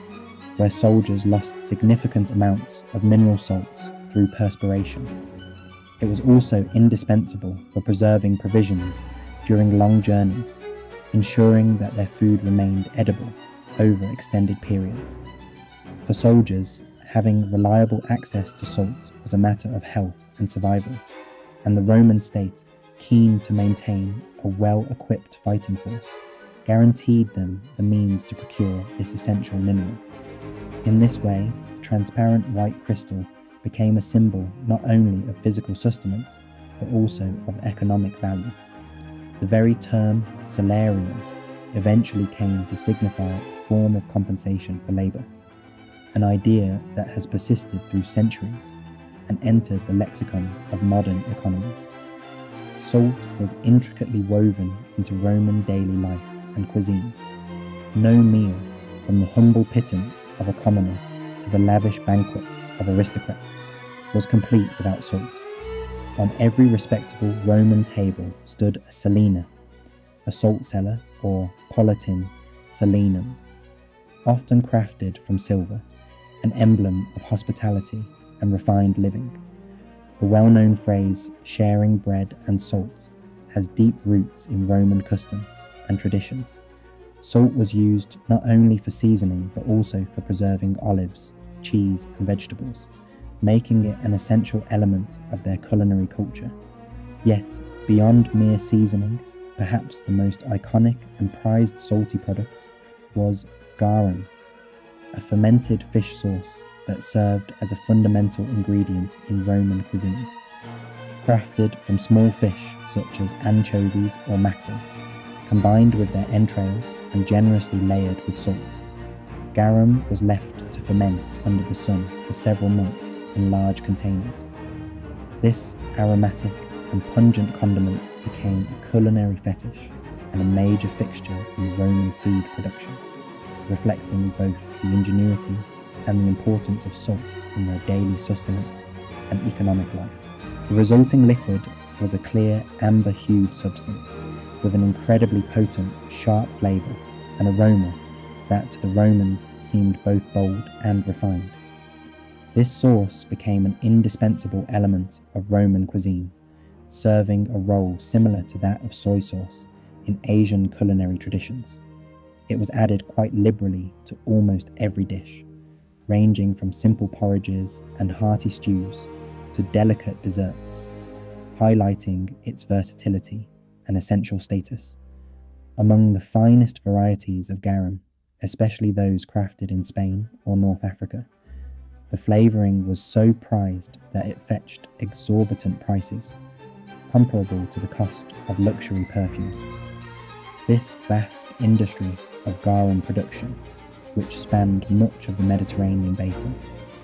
where soldiers lost significant amounts of mineral salts through perspiration. It was also indispensable for preserving provisions during long journeys, ensuring that their food remained edible over extended periods. For soldiers, having reliable access to salt was a matter of health and survival, and the Roman state, keen to maintain a well-equipped fighting force, guaranteed them the means to procure this essential mineral. In this way, the transparent white crystal became a symbol not only of physical sustenance, but also of economic value. The very term salarium eventually came to signify a form of compensation for labour, an idea that has persisted through centuries and entered the lexicon of modern economies. Salt was intricately woven into Roman daily life and cuisine. No meal, from the humble pittance of a commoner to the lavish banquets of aristocrats, was complete without salt. On every respectable Roman table stood a salina, a salt cellar, or politin salinum, often crafted from silver, an emblem of hospitality and refined living. The well-known phrase, sharing bread and salt, has deep roots in Roman custom and tradition. Salt was used not only for seasoning but also for preserving olives, cheese and vegetables, making it an essential element of their culinary culture. Yet, beyond mere seasoning, perhaps the most iconic and prized salty product was garum, a fermented fish sauce that served as a fundamental ingredient in Roman cuisine. Crafted from small fish such as anchovies or mackerel, combined with their entrails and generously layered with salt, garum was left to ferment under the sun for several months in large containers. This aromatic and pungent condiment became a culinary fetish and a major fixture in Roman food production, reflecting both the ingenuity and the importance of salt in their daily sustenance and economic life. The resulting liquid was a clear amber-hued substance with an incredibly potent, sharp flavour and aroma that to the Romans seemed both bold and refined. This sauce became an indispensable element of Roman cuisine, serving a role similar to that of soy sauce in Asian culinary traditions. It was added quite liberally to almost every dish, ranging from simple porridges and hearty stews to delicate desserts, highlighting its versatility and essential status. Among the finest varieties of garum, especially those crafted in Spain or North Africa, the flavouring was so prized that it fetched exorbitant prices, comparable to the cost of luxury perfumes. This vast industry of garum production, which spanned much of the Mediterranean basin,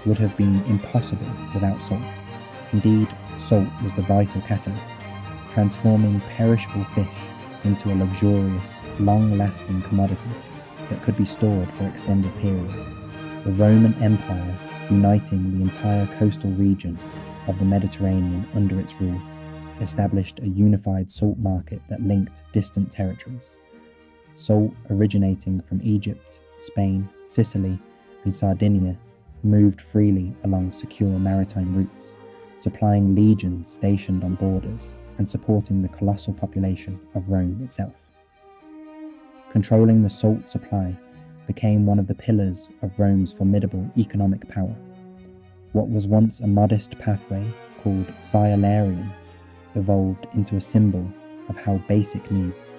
would have been impossible without salt. Indeed, salt was the vital catalyst, transforming perishable fish into a luxurious, long-lasting commodity that could be stored for extended periods. The Roman Empire, uniting the entire coastal region of the Mediterranean under its rule, established a unified salt market that linked distant territories. Salt originating from Egypt, Spain, Sicily, and Sardinia moved freely along secure maritime routes, supplying legions stationed on borders and supporting the colossal population of Rome itself. Controlling the salt supply became one of the pillars of Rome's formidable economic power. What was once a modest pathway called Via Larium evolved into a symbol of how basic needs,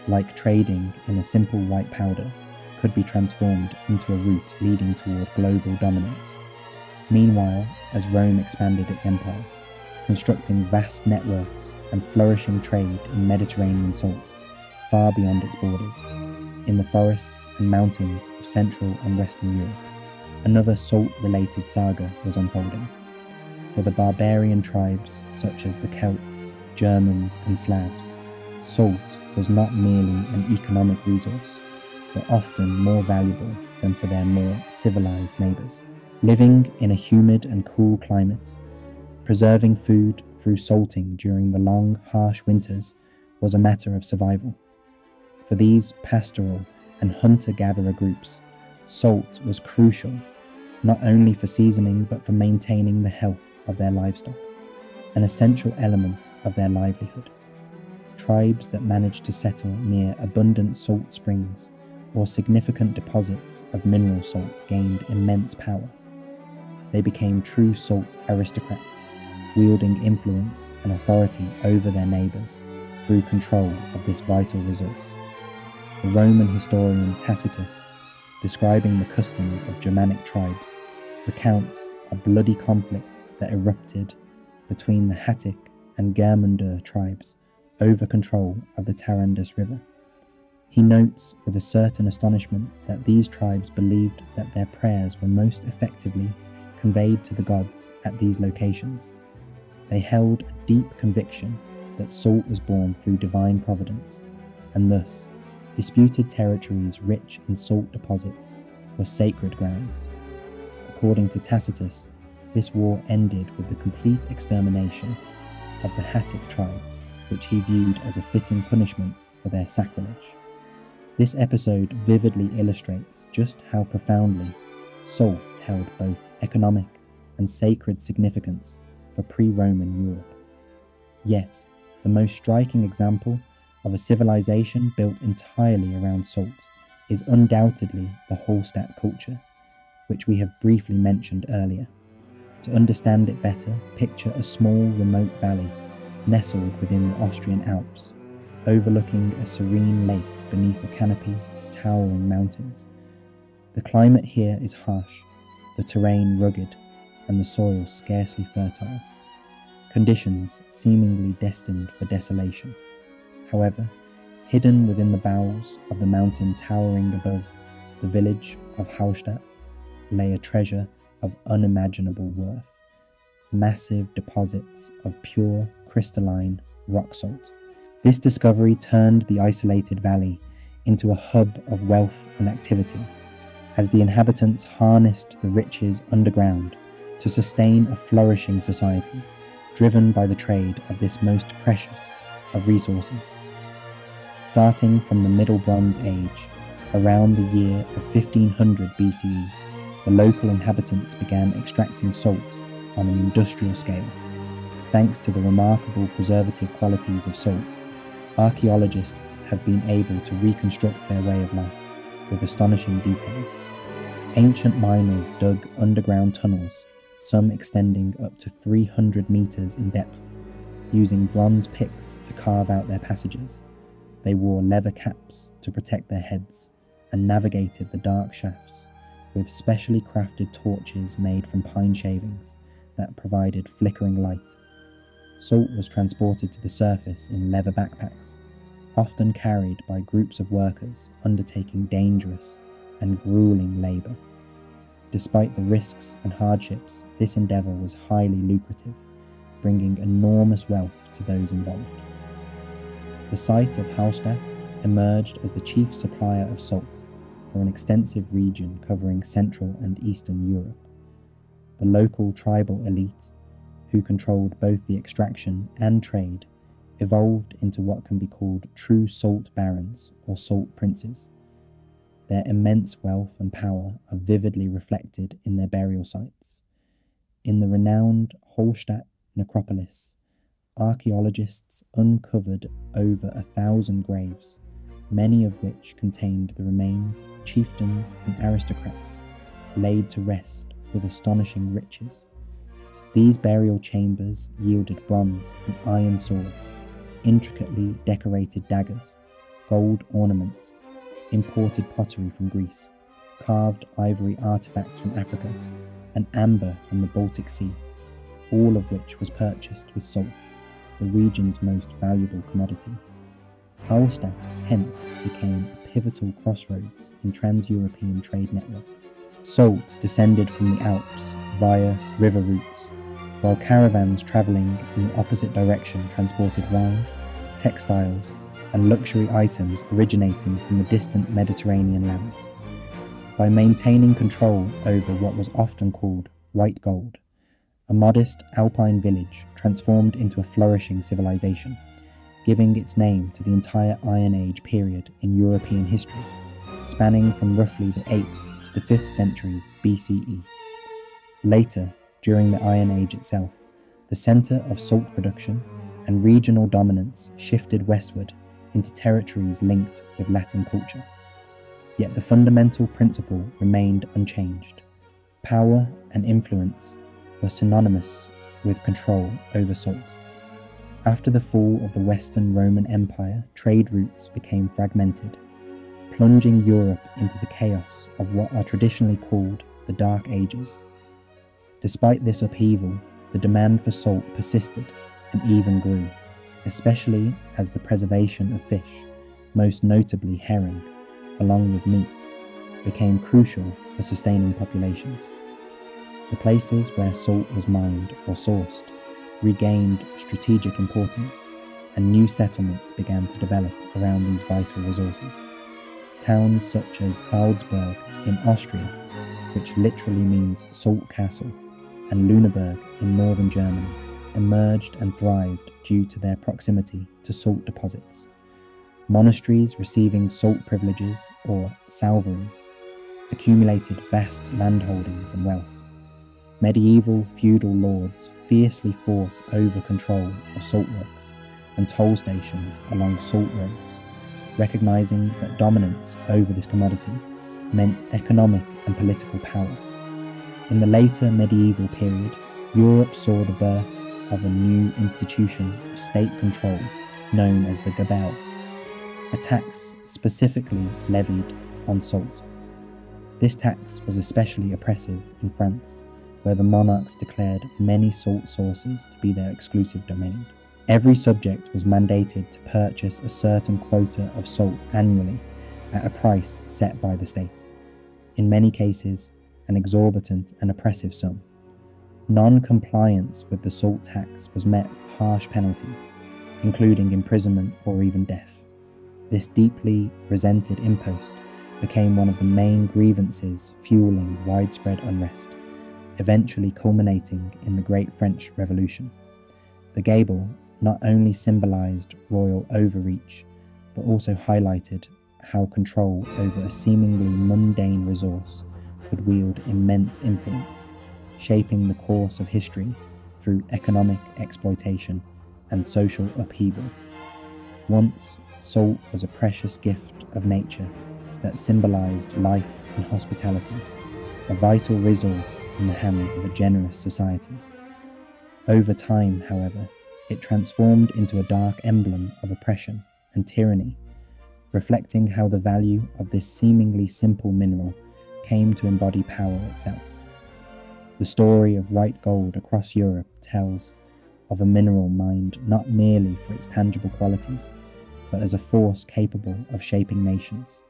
like trading in a simple white powder, could be transformed into a route leading toward global dominance. Meanwhile, as Rome expanded its empire, constructing vast networks and flourishing trade in Mediterranean salt far beyond its borders, in the forests and mountains of Central and Western Europe, another salt-related saga was unfolding. For the barbarian tribes such as the Celts, Germans and Slavs, salt was not merely an economic resource, but often more valuable than for their more civilized neighbours. Living in a humid and cool climate, preserving food through salting during the long, harsh winters was a matter of survival. For these pastoral and hunter-gatherer groups, salt was crucial, not only for seasoning but for maintaining the health of their livestock, an essential element of their livelihood. Tribes that managed to settle near abundant salt springs or significant deposits of mineral salt gained immense power. They became true salt aristocrats, wielding influence and authority over their neighbours through control of this vital resource. The Roman historian Tacitus, describing the customs of Germanic tribes, recounts a bloody conflict that erupted between the Hattic and Germander tribes over control of the Tarandus River. He notes with a certain astonishment that these tribes believed that their prayers were most effectively conveyed to the gods at these locations. They held a deep conviction that salt was born through divine providence, and thus disputed territories rich in salt deposits were sacred grounds. According to Tacitus, this war ended with the complete extermination of the Hattic tribe, which he viewed as a fitting punishment for their sacrilege. This episode vividly illustrates just how profoundly salt held both economic and sacred significance for pre-Roman Europe. Yet, the most striking example of a civilization built entirely around salt is undoubtedly the Hallstatt culture, which we have briefly mentioned earlier. To understand it better, picture a small remote valley nestled within the Austrian Alps, overlooking a serene lake beneath a canopy of towering mountains. The climate here is harsh, the terrain rugged, and the soil scarcely fertile, conditions seemingly destined for desolation. However, hidden within the bowels of the mountain towering above the village of Hallstatt lay a treasure of unimaginable worth: massive deposits of pure crystalline rock salt. This discovery turned the isolated valley into a hub of wealth and activity, as the inhabitants harnessed the riches underground to sustain a flourishing society, driven by the trade of this most precious of resources. Starting from the Middle Bronze Age, around the year of 1500 BCE, the local inhabitants began extracting salt on an industrial scale. Thanks to the remarkable preservative qualities of salt, archaeologists have been able to reconstruct their way of life with astonishing detail. Ancient miners dug underground tunnels, some extending up to 300 meters in depth, using bronze picks to carve out their passages. They wore leather caps to protect their heads and navigated the dark shafts with specially crafted torches made from pine shavings that provided flickering light. Salt was transported to the surface in leather backpacks, often carried by groups of workers undertaking dangerous and grueling labour. Despite the risks and hardships, this endeavour was highly lucrative, bringing enormous wealth to those involved. The site of Hallstatt emerged as the chief supplier of salt for an extensive region covering Central and Eastern Europe. The local tribal elite, who controlled both the extraction and trade, evolved into what can be called true salt barons or salt princes. Their immense wealth and power are vividly reflected in their burial sites. In the renowned Hallstatt necropolis, archaeologists uncovered over 1,000 graves, many of which contained the remains of chieftains and aristocrats laid to rest with astonishing riches. These burial chambers yielded bronze and iron swords, intricately decorated daggers, gold ornaments, imported pottery from Greece, carved ivory artifacts from Africa, and amber from the Baltic Sea, all of which was purchased with salt, the region's most valuable commodity. Hallstatt hence became a pivotal crossroads in trans-European trade networks. Salt descended from the Alps via river routes, while caravans travelling in the opposite direction transported wine, textiles, and luxury items originating from the distant Mediterranean lands. By maintaining control over what was often called white gold, a modest alpine village transformed into a flourishing civilization, giving its name to the entire Iron Age period in European history, spanning from roughly the 8th to the 5th centuries BCE. Later, during the Iron Age itself, the centre of salt production and regional dominance shifted westward into territories linked with Latin culture. Yet the fundamental principle remained unchanged. Power and influence were synonymous with control over salt. After the fall of the Western Roman Empire, trade routes became fragmented, plunging Europe into the chaos of what are traditionally called the Dark Ages. Despite this upheaval, the demand for salt persisted and even grew, especially as the preservation of fish, most notably herring, along with meats, became crucial for sustaining populations. The places where salt was mined or sourced regained strategic importance, and new settlements began to develop around these vital resources. Towns such as Salzburg in Austria, which literally means salt castle, and Lüneburg in northern Germany, emerged and thrived due to their proximity to salt deposits. Monasteries receiving salt privileges, or salveries, accumulated vast landholdings and wealth. Medieval feudal lords fiercely fought over control of saltworks and toll stations along salt roads, recognizing that dominance over this commodity meant economic and political power. In the later medieval period, Europe saw the birth of a new institution of state control known as the gabelle, a tax specifically levied on salt. This tax was especially oppressive in France, where the monarchs declared many salt sources to be their exclusive domain. Every subject was mandated to purchase a certain quota of salt annually at a price set by the state, in many cases an exorbitant and oppressive sum. Non-compliance with the salt tax was met with harsh penalties, including imprisonment or even death. This deeply resented impost became one of the main grievances fueling widespread unrest, eventually culminating in the Great French Revolution. The gabelle not only symbolized royal overreach, but also highlighted how control over a seemingly mundane resource could wield immense influence, shaping the course of history through economic exploitation and social upheaval. Once, salt was a precious gift of nature that symbolized life and hospitality, a vital resource in the hands of a generous society. Over time, however, it transformed into a dark emblem of oppression and tyranny, reflecting how the value of this seemingly simple mineral came to embody power itself. The story of white gold across Europe tells of a mineral mined not merely for its tangible qualities, but as a force capable of shaping nations,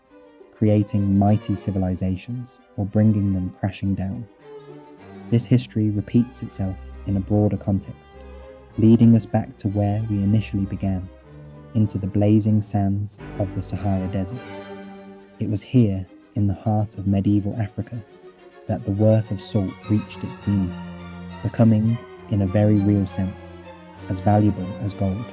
creating mighty civilizations or bringing them crashing down. This history repeats itself in a broader context, leading us back to where we initially began, into the blazing sands of the Sahara Desert. It was here, in the heart of medieval Africa, that the worth of salt reached its zenith, becoming, in a very real sense, as valuable as gold.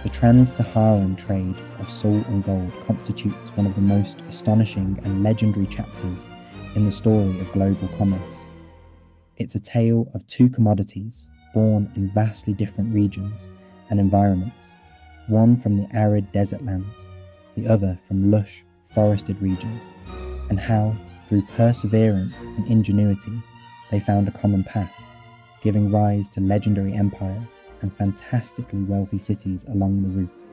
The trans-Saharan trade of salt and gold constitutes one of the most astonishing and legendary chapters in the story of global commerce. It's a tale of two commodities born in vastly different regions and environments, one from the arid desert lands, the other from lush, forested regions, and how, through perseverance and ingenuity, they found a common path, giving rise to legendary empires and fantastically wealthy cities along the route.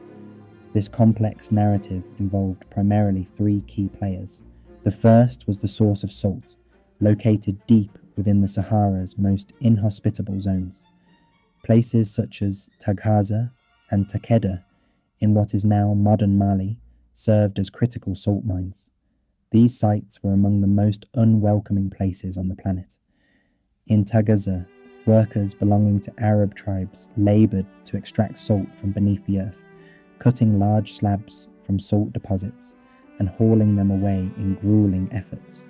This complex narrative involved primarily three key players. The first was the source of salt, located deep within the Sahara's most inhospitable zones. Places such as Taghaza and Takeda in what is now modern Mali served as critical salt mines. These sites were among the most unwelcoming places on the planet. In Taghaza, workers belonging to Arab tribes laboured to extract salt from beneath the earth, cutting large slabs from salt deposits and hauling them away in gruelling efforts.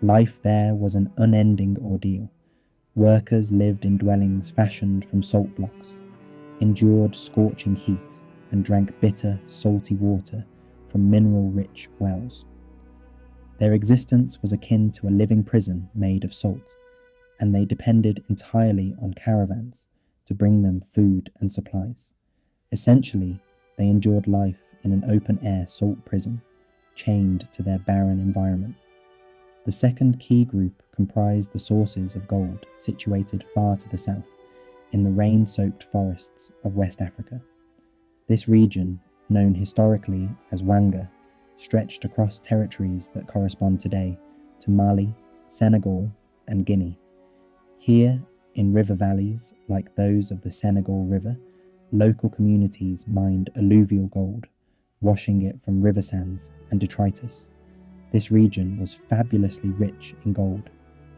Life there was an unending ordeal. Workers lived in dwellings fashioned from salt blocks, endured scorching heat, and drank bitter, salty water from mineral-rich wells. Their existence was akin to a living prison made of salt, and they depended entirely on caravans to bring them food and supplies. Essentially, they endured life in an open-air salt prison, chained to their barren environment. The second key group comprised the sources of gold situated far to the south, in the rain-soaked forests of West Africa. This region, known historically as Wanga, stretched across territories that correspond today to Mali, Senegal, and Guinea. Here, in river valleys like those of the Senegal River, local communities mined alluvial gold, washing it from river sands and detritus. This region was fabulously rich in gold,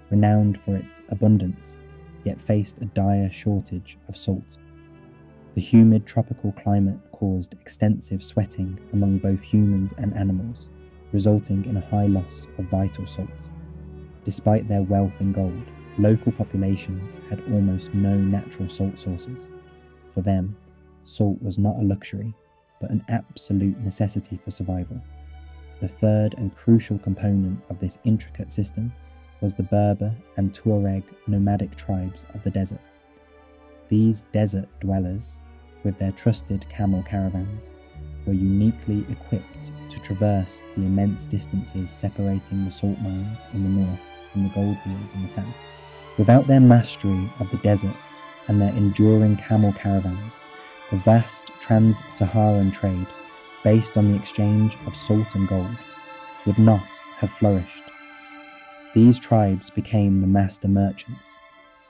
renowned for its abundance, yet faced a dire shortage of salt. The humid tropical climate caused extensive sweating among both humans and animals, resulting in a high loss of vital salt. Despite their wealth in gold, local populations had almost no natural salt sources. For them, salt was not a luxury, but an absolute necessity for survival. The third and crucial component of this intricate system was the Berber and Tuareg nomadic tribes of the desert. These desert dwellers, with their trusted camel caravans, were uniquely equipped to traverse the immense distances separating the salt mines in the north from the goldfields in the south. Without their mastery of the desert and their enduring camel caravans, the vast trans-Saharan trade, based on the exchange of salt and gold, would not have flourished. These tribes became the master merchants,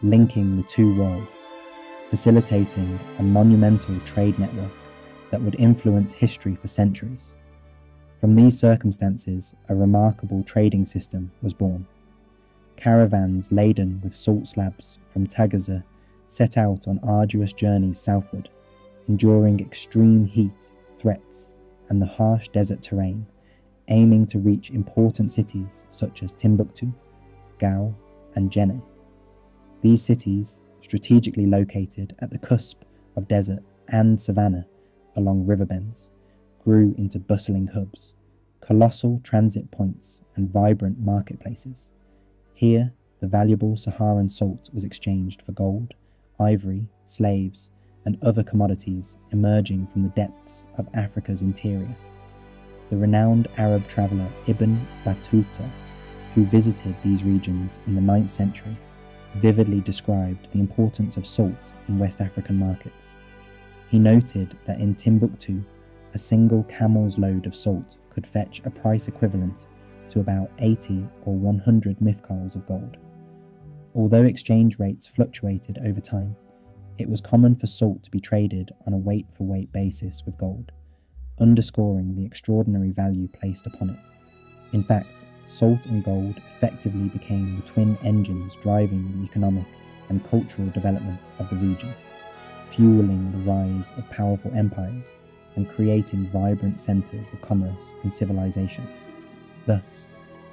linking the two worlds, facilitating a monumental trade network that would influence history for centuries. From these circumstances, a remarkable trading system was born. Caravans laden with salt slabs from Tagaza set out on arduous journeys southward, enduring extreme heat, threats, and the harsh desert terrain, aiming to reach important cities such as Timbuktu, Gao, and Jenne. These cities, strategically located at the cusp of desert and savanna along river bends, grew into bustling hubs, colossal transit points, and vibrant marketplaces. Here, the valuable Saharan salt was exchanged for gold, ivory, slaves, and other commodities emerging from the depths of Africa's interior. The renowned Arab traveller Ibn Battuta, who visited these regions in the 9th century, vividly described the importance of salt in West African markets. He noted that in Timbuktu, a single camel's load of salt could fetch a price equivalent to about 80 or 100 mifkals of gold. Although exchange rates fluctuated over time, it was common for salt to be traded on a weight-for-weight basis with gold, underscoring the extraordinary value placed upon it. In fact, salt and gold effectively became the twin engines driving the economic and cultural development of the region, fueling the rise of powerful empires and creating vibrant centres of commerce and civilization. Thus,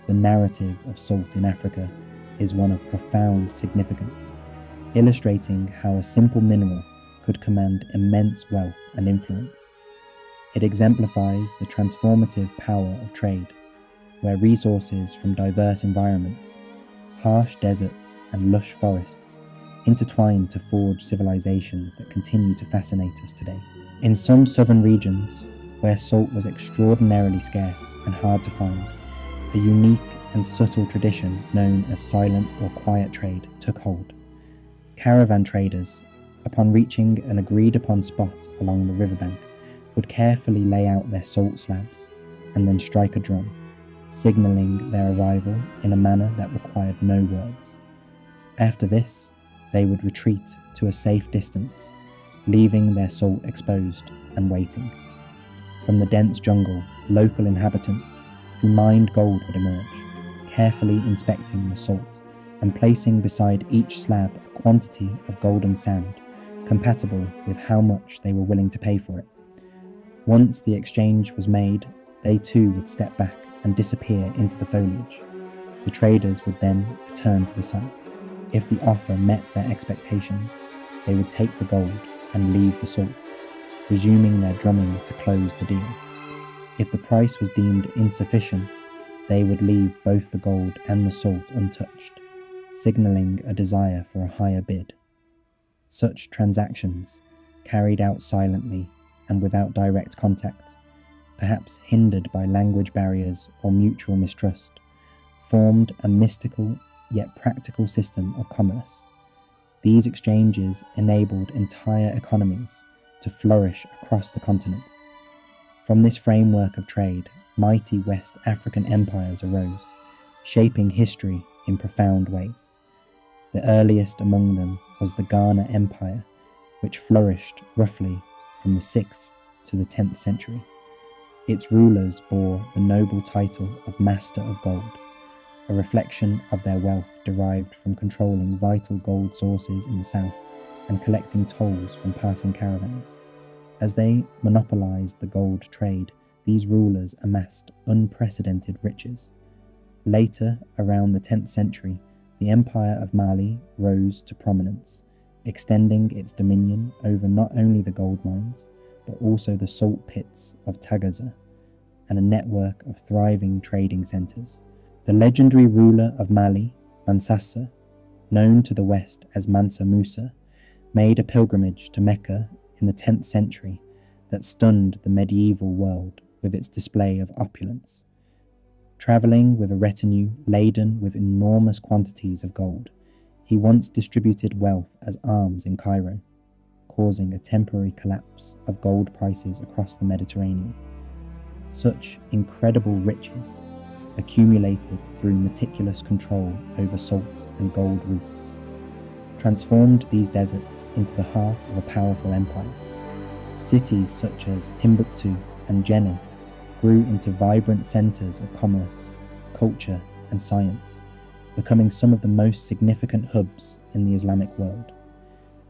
the narrative of salt in Africa is one of profound significance, illustrating how a simple mineral could command immense wealth and influence. It exemplifies the transformative power of trade, where resources from diverse environments, harsh deserts and lush forests, intertwine to forge civilizations that continue to fascinate us today. In some southern regions, where salt was extraordinarily scarce and hard to find, a unique and subtle tradition known as silent or quiet trade took hold. Caravan traders, upon reaching an agreed-upon spot along the riverbank, would carefully lay out their salt slabs and then strike a drum, signalling their arrival in a manner that required no words. After this, they would retreat to a safe distance, leaving their salt exposed and waiting. From the dense jungle, local inhabitants who mined gold would emerge, carefully inspecting the salt and placing beside each slab a quantity of golden sand compatible with how much they were willing to pay for it. Once the exchange was made, they too would step back and disappear into the foliage. The traders would then return to the site. If the offer met their expectations, they would take the gold and leave the salt, resuming their drumming to close the deal. If the price was deemed insufficient, they would leave both the gold and the salt untouched, signalling a desire for a higher bid. Such transactions, carried out silently and without direct contact, perhaps hindered by language barriers or mutual mistrust, formed a mystical yet practical system of commerce. These exchanges enabled entire economies to flourish across the continent. From this framework of trade, mighty West African empires arose, shaping history in profound ways. The earliest among them was the Ghana Empire, which flourished roughly from the 6th to the 10th century. Its rulers bore the noble title of Master of Gold, a reflection of their wealth derived from controlling vital gold sources in the south and collecting tolls from passing caravans. As they monopolized the gold trade, these rulers amassed unprecedented riches. Later, around the 10th century, the Empire of Mali rose to prominence, extending its dominion over not only the gold mines, but also the salt pits of Tagaza, and a network of thriving trading centres. The legendary ruler of Mali, Mansassa, known to the West as Mansa Musa, made a pilgrimage to Mecca in the 10th century that stunned the medieval world with its display of opulence. Travelling with a retinue laden with enormous quantities of gold, he once distributed wealth as alms in Cairo, causing a temporary collapse of gold prices across the Mediterranean. Such incredible riches, accumulated through meticulous control over salt and gold routes, transformed these deserts into the heart of a powerful empire. Cities such as Timbuktu and Jenne grew into vibrant centres of commerce, culture and science, becoming some of the most significant hubs in the Islamic world.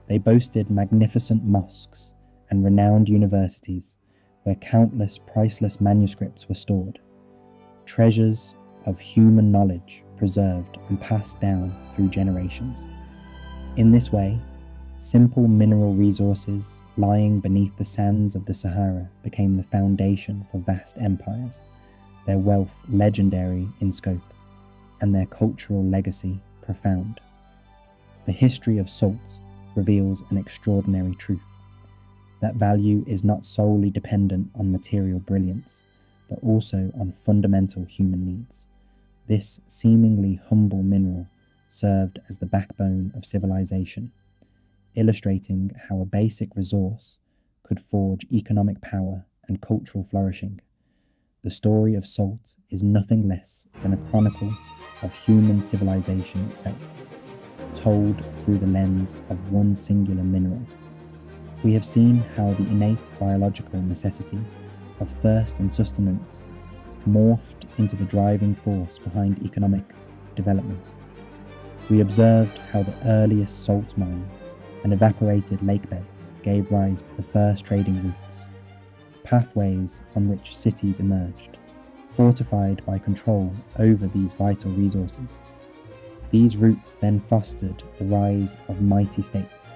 They boasted magnificent mosques and renowned universities where countless priceless manuscripts were stored, treasures of human knowledge preserved and passed down through generations. In this way, simple mineral resources lying beneath the sands of the Sahara became the foundation for vast empires, their wealth legendary in scope, and their cultural legacy profound. The history of salt reveals an extraordinary truth: that value is not solely dependent on material brilliance, but also on fundamental human needs. This seemingly humble mineral served as the backbone of civilization, illustrating how a basic resource could forge economic power and cultural flourishing. The story of salt is nothing less than a chronicle of human civilization itself, told through the lens of one singular mineral. We have seen how the innate biological necessity of thirst and sustenance morphed into the driving force behind economic development. We observed how the earliest salt mines and evaporated lakebeds gave rise to the first trading routes, pathways on which cities emerged, fortified by control over these vital resources. These routes then fostered the rise of mighty states,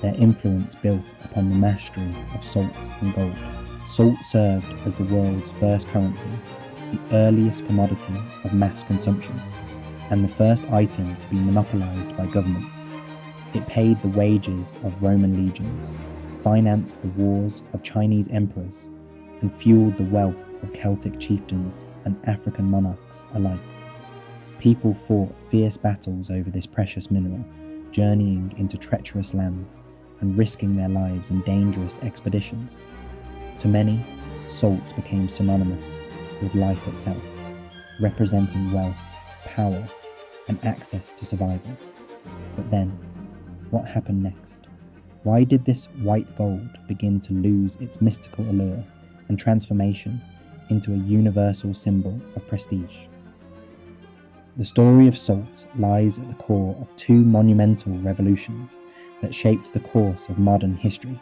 their influence built upon the mastery of salt and gold. Salt served as the world's first currency, the earliest commodity of mass consumption, and the first item to be monopolized by governments. It paid the wages of Roman legions, financed the wars of Chinese emperors, and fueled the wealth of Celtic chieftains and African monarchs alike. People fought fierce battles over this precious mineral, journeying into treacherous lands and risking their lives in dangerous expeditions. To many, salt became synonymous with life itself, representing wealth, power, and access to survival. But then, what happened next? Why did this white gold begin to lose its mystical allure and transformation into a universal symbol of prestige? The story of salt lies at the core of two monumental revolutions that shaped the course of modern history.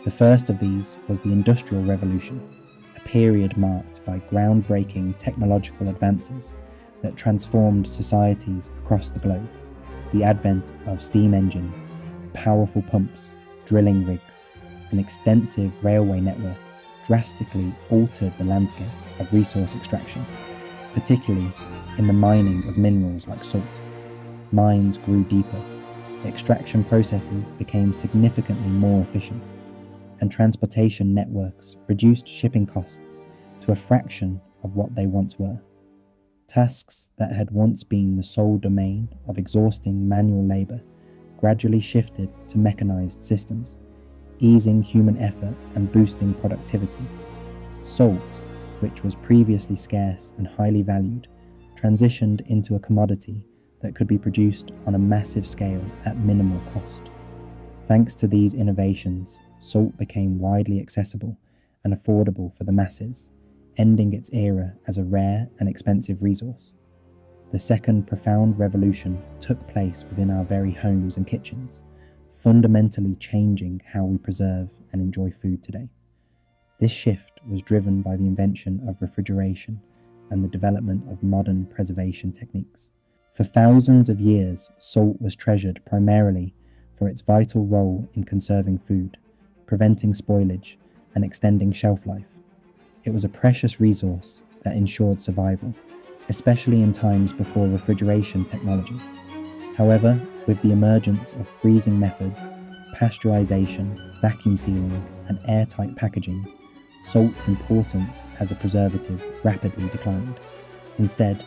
The first of these was the Industrial Revolution, a period marked by groundbreaking technological advances that transformed societies across the globe. The advent of steam engines, powerful pumps, drilling rigs, and extensive railway networks drastically altered the landscape of resource extraction, particularly in the mining of minerals like salt. Mines grew deeper, extraction processes became significantly more efficient, and transportation networks reduced shipping costs to a fraction of what they once were. Tasks that had once been the sole domain of exhausting manual labour gradually shifted to mechanized systems, easing human effort and boosting productivity. Salt, which was previously scarce and highly valued, transitioned into a commodity that could be produced on a massive scale at minimal cost. Thanks to these innovations, salt became widely accessible and affordable for the masses, ending its era as a rare and expensive resource. The second profound revolution took place within our very homes and kitchens, fundamentally changing how we preserve and enjoy food today. This shift was driven by the invention of refrigeration and the development of modern preservation techniques. For thousands of years, salt was treasured primarily for its vital role in conserving food, preventing spoilage, and extending shelf life. It was a precious resource that ensured survival, especially in times before refrigeration technology. However, with the emergence of freezing methods, pasteurization, vacuum sealing, and airtight packaging, salt's importance as a preservative rapidly declined. Instead,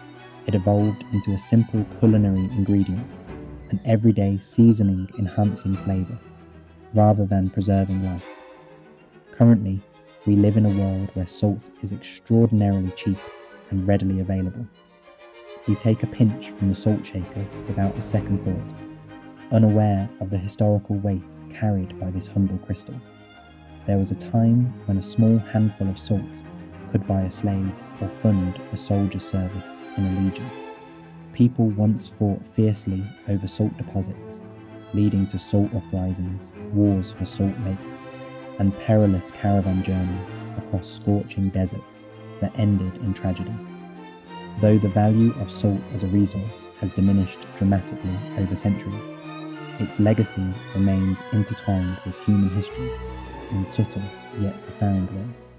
it evolved into a simple culinary ingredient, an everyday seasoning enhancing flavour, rather than preserving life. Currently, we live in a world where salt is extraordinarily cheap and readily available. We take a pinch from the salt shaker without a second thought, unaware of the historical weight carried by this humble crystal. There was a time when a small handful of salt could buy a slave or fund a soldier's service in a legion. People once fought fiercely over salt deposits, leading to salt uprisings, wars for salt lakes, and perilous caravan journeys across scorching deserts that ended in tragedy. Though the value of salt as a resource has diminished dramatically over centuries, its legacy remains intertwined with human history in subtle yet profound ways.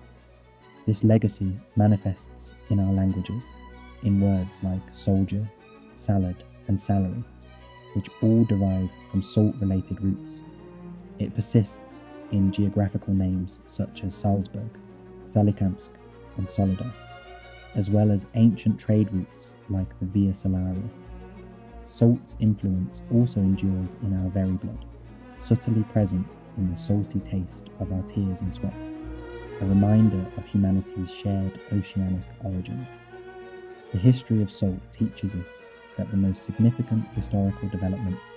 This legacy manifests in our languages, in words like soldier, salad, and salary, which all derive from salt-related roots. It persists in geographical names such as Salzburg, Solikamsk, and Solidar, as well as ancient trade routes like the Via Salaria. Salt's influence also endures in our very blood, subtly present in the salty taste of our tears and sweat, a reminder of humanity's shared oceanic origins. The history of salt teaches us that the most significant historical developments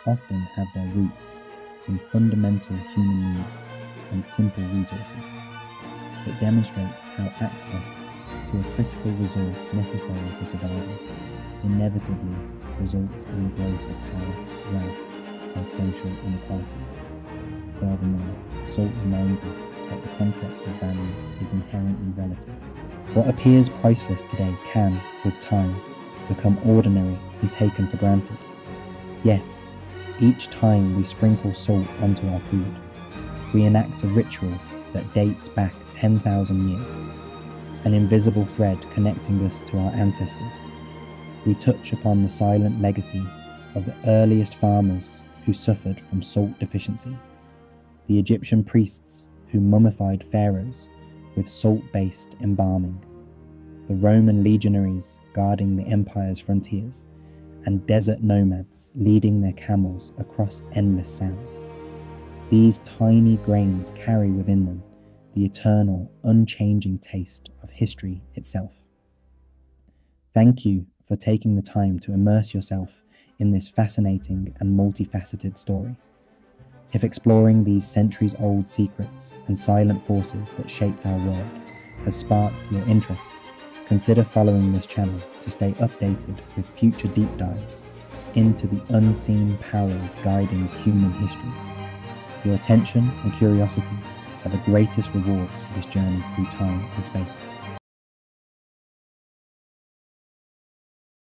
often have their roots in fundamental human needs and simple resources. It demonstrates how access to a critical resource necessary for survival inevitably results in the growth of power, wealth, and social inequalities. Furthermore, salt reminds us that the concept of value is inherently relative. What appears priceless today can, with time, become ordinary and taken for granted. Yet, each time we sprinkle salt onto our food, we enact a ritual that dates back 10,000 years, an invisible thread connecting us to our ancestors. We touch upon the silent legacy of the earliest farmers who suffered from salt deficiency, the Egyptian priests who mummified pharaohs with salt-based embalming, the Roman legionaries guarding the empire's frontiers, and desert nomads leading their camels across endless sands. These tiny grains carry within them the eternal, unchanging taste of history itself. Thank you for taking the time to immerse yourself in this fascinating and multifaceted story. If exploring these centuries-old secrets and silent forces that shaped our world has sparked your interest, consider following this channel to stay updated with future deep dives into the unseen powers guiding human history. Your attention and curiosity are the greatest rewards for this journey through time and space.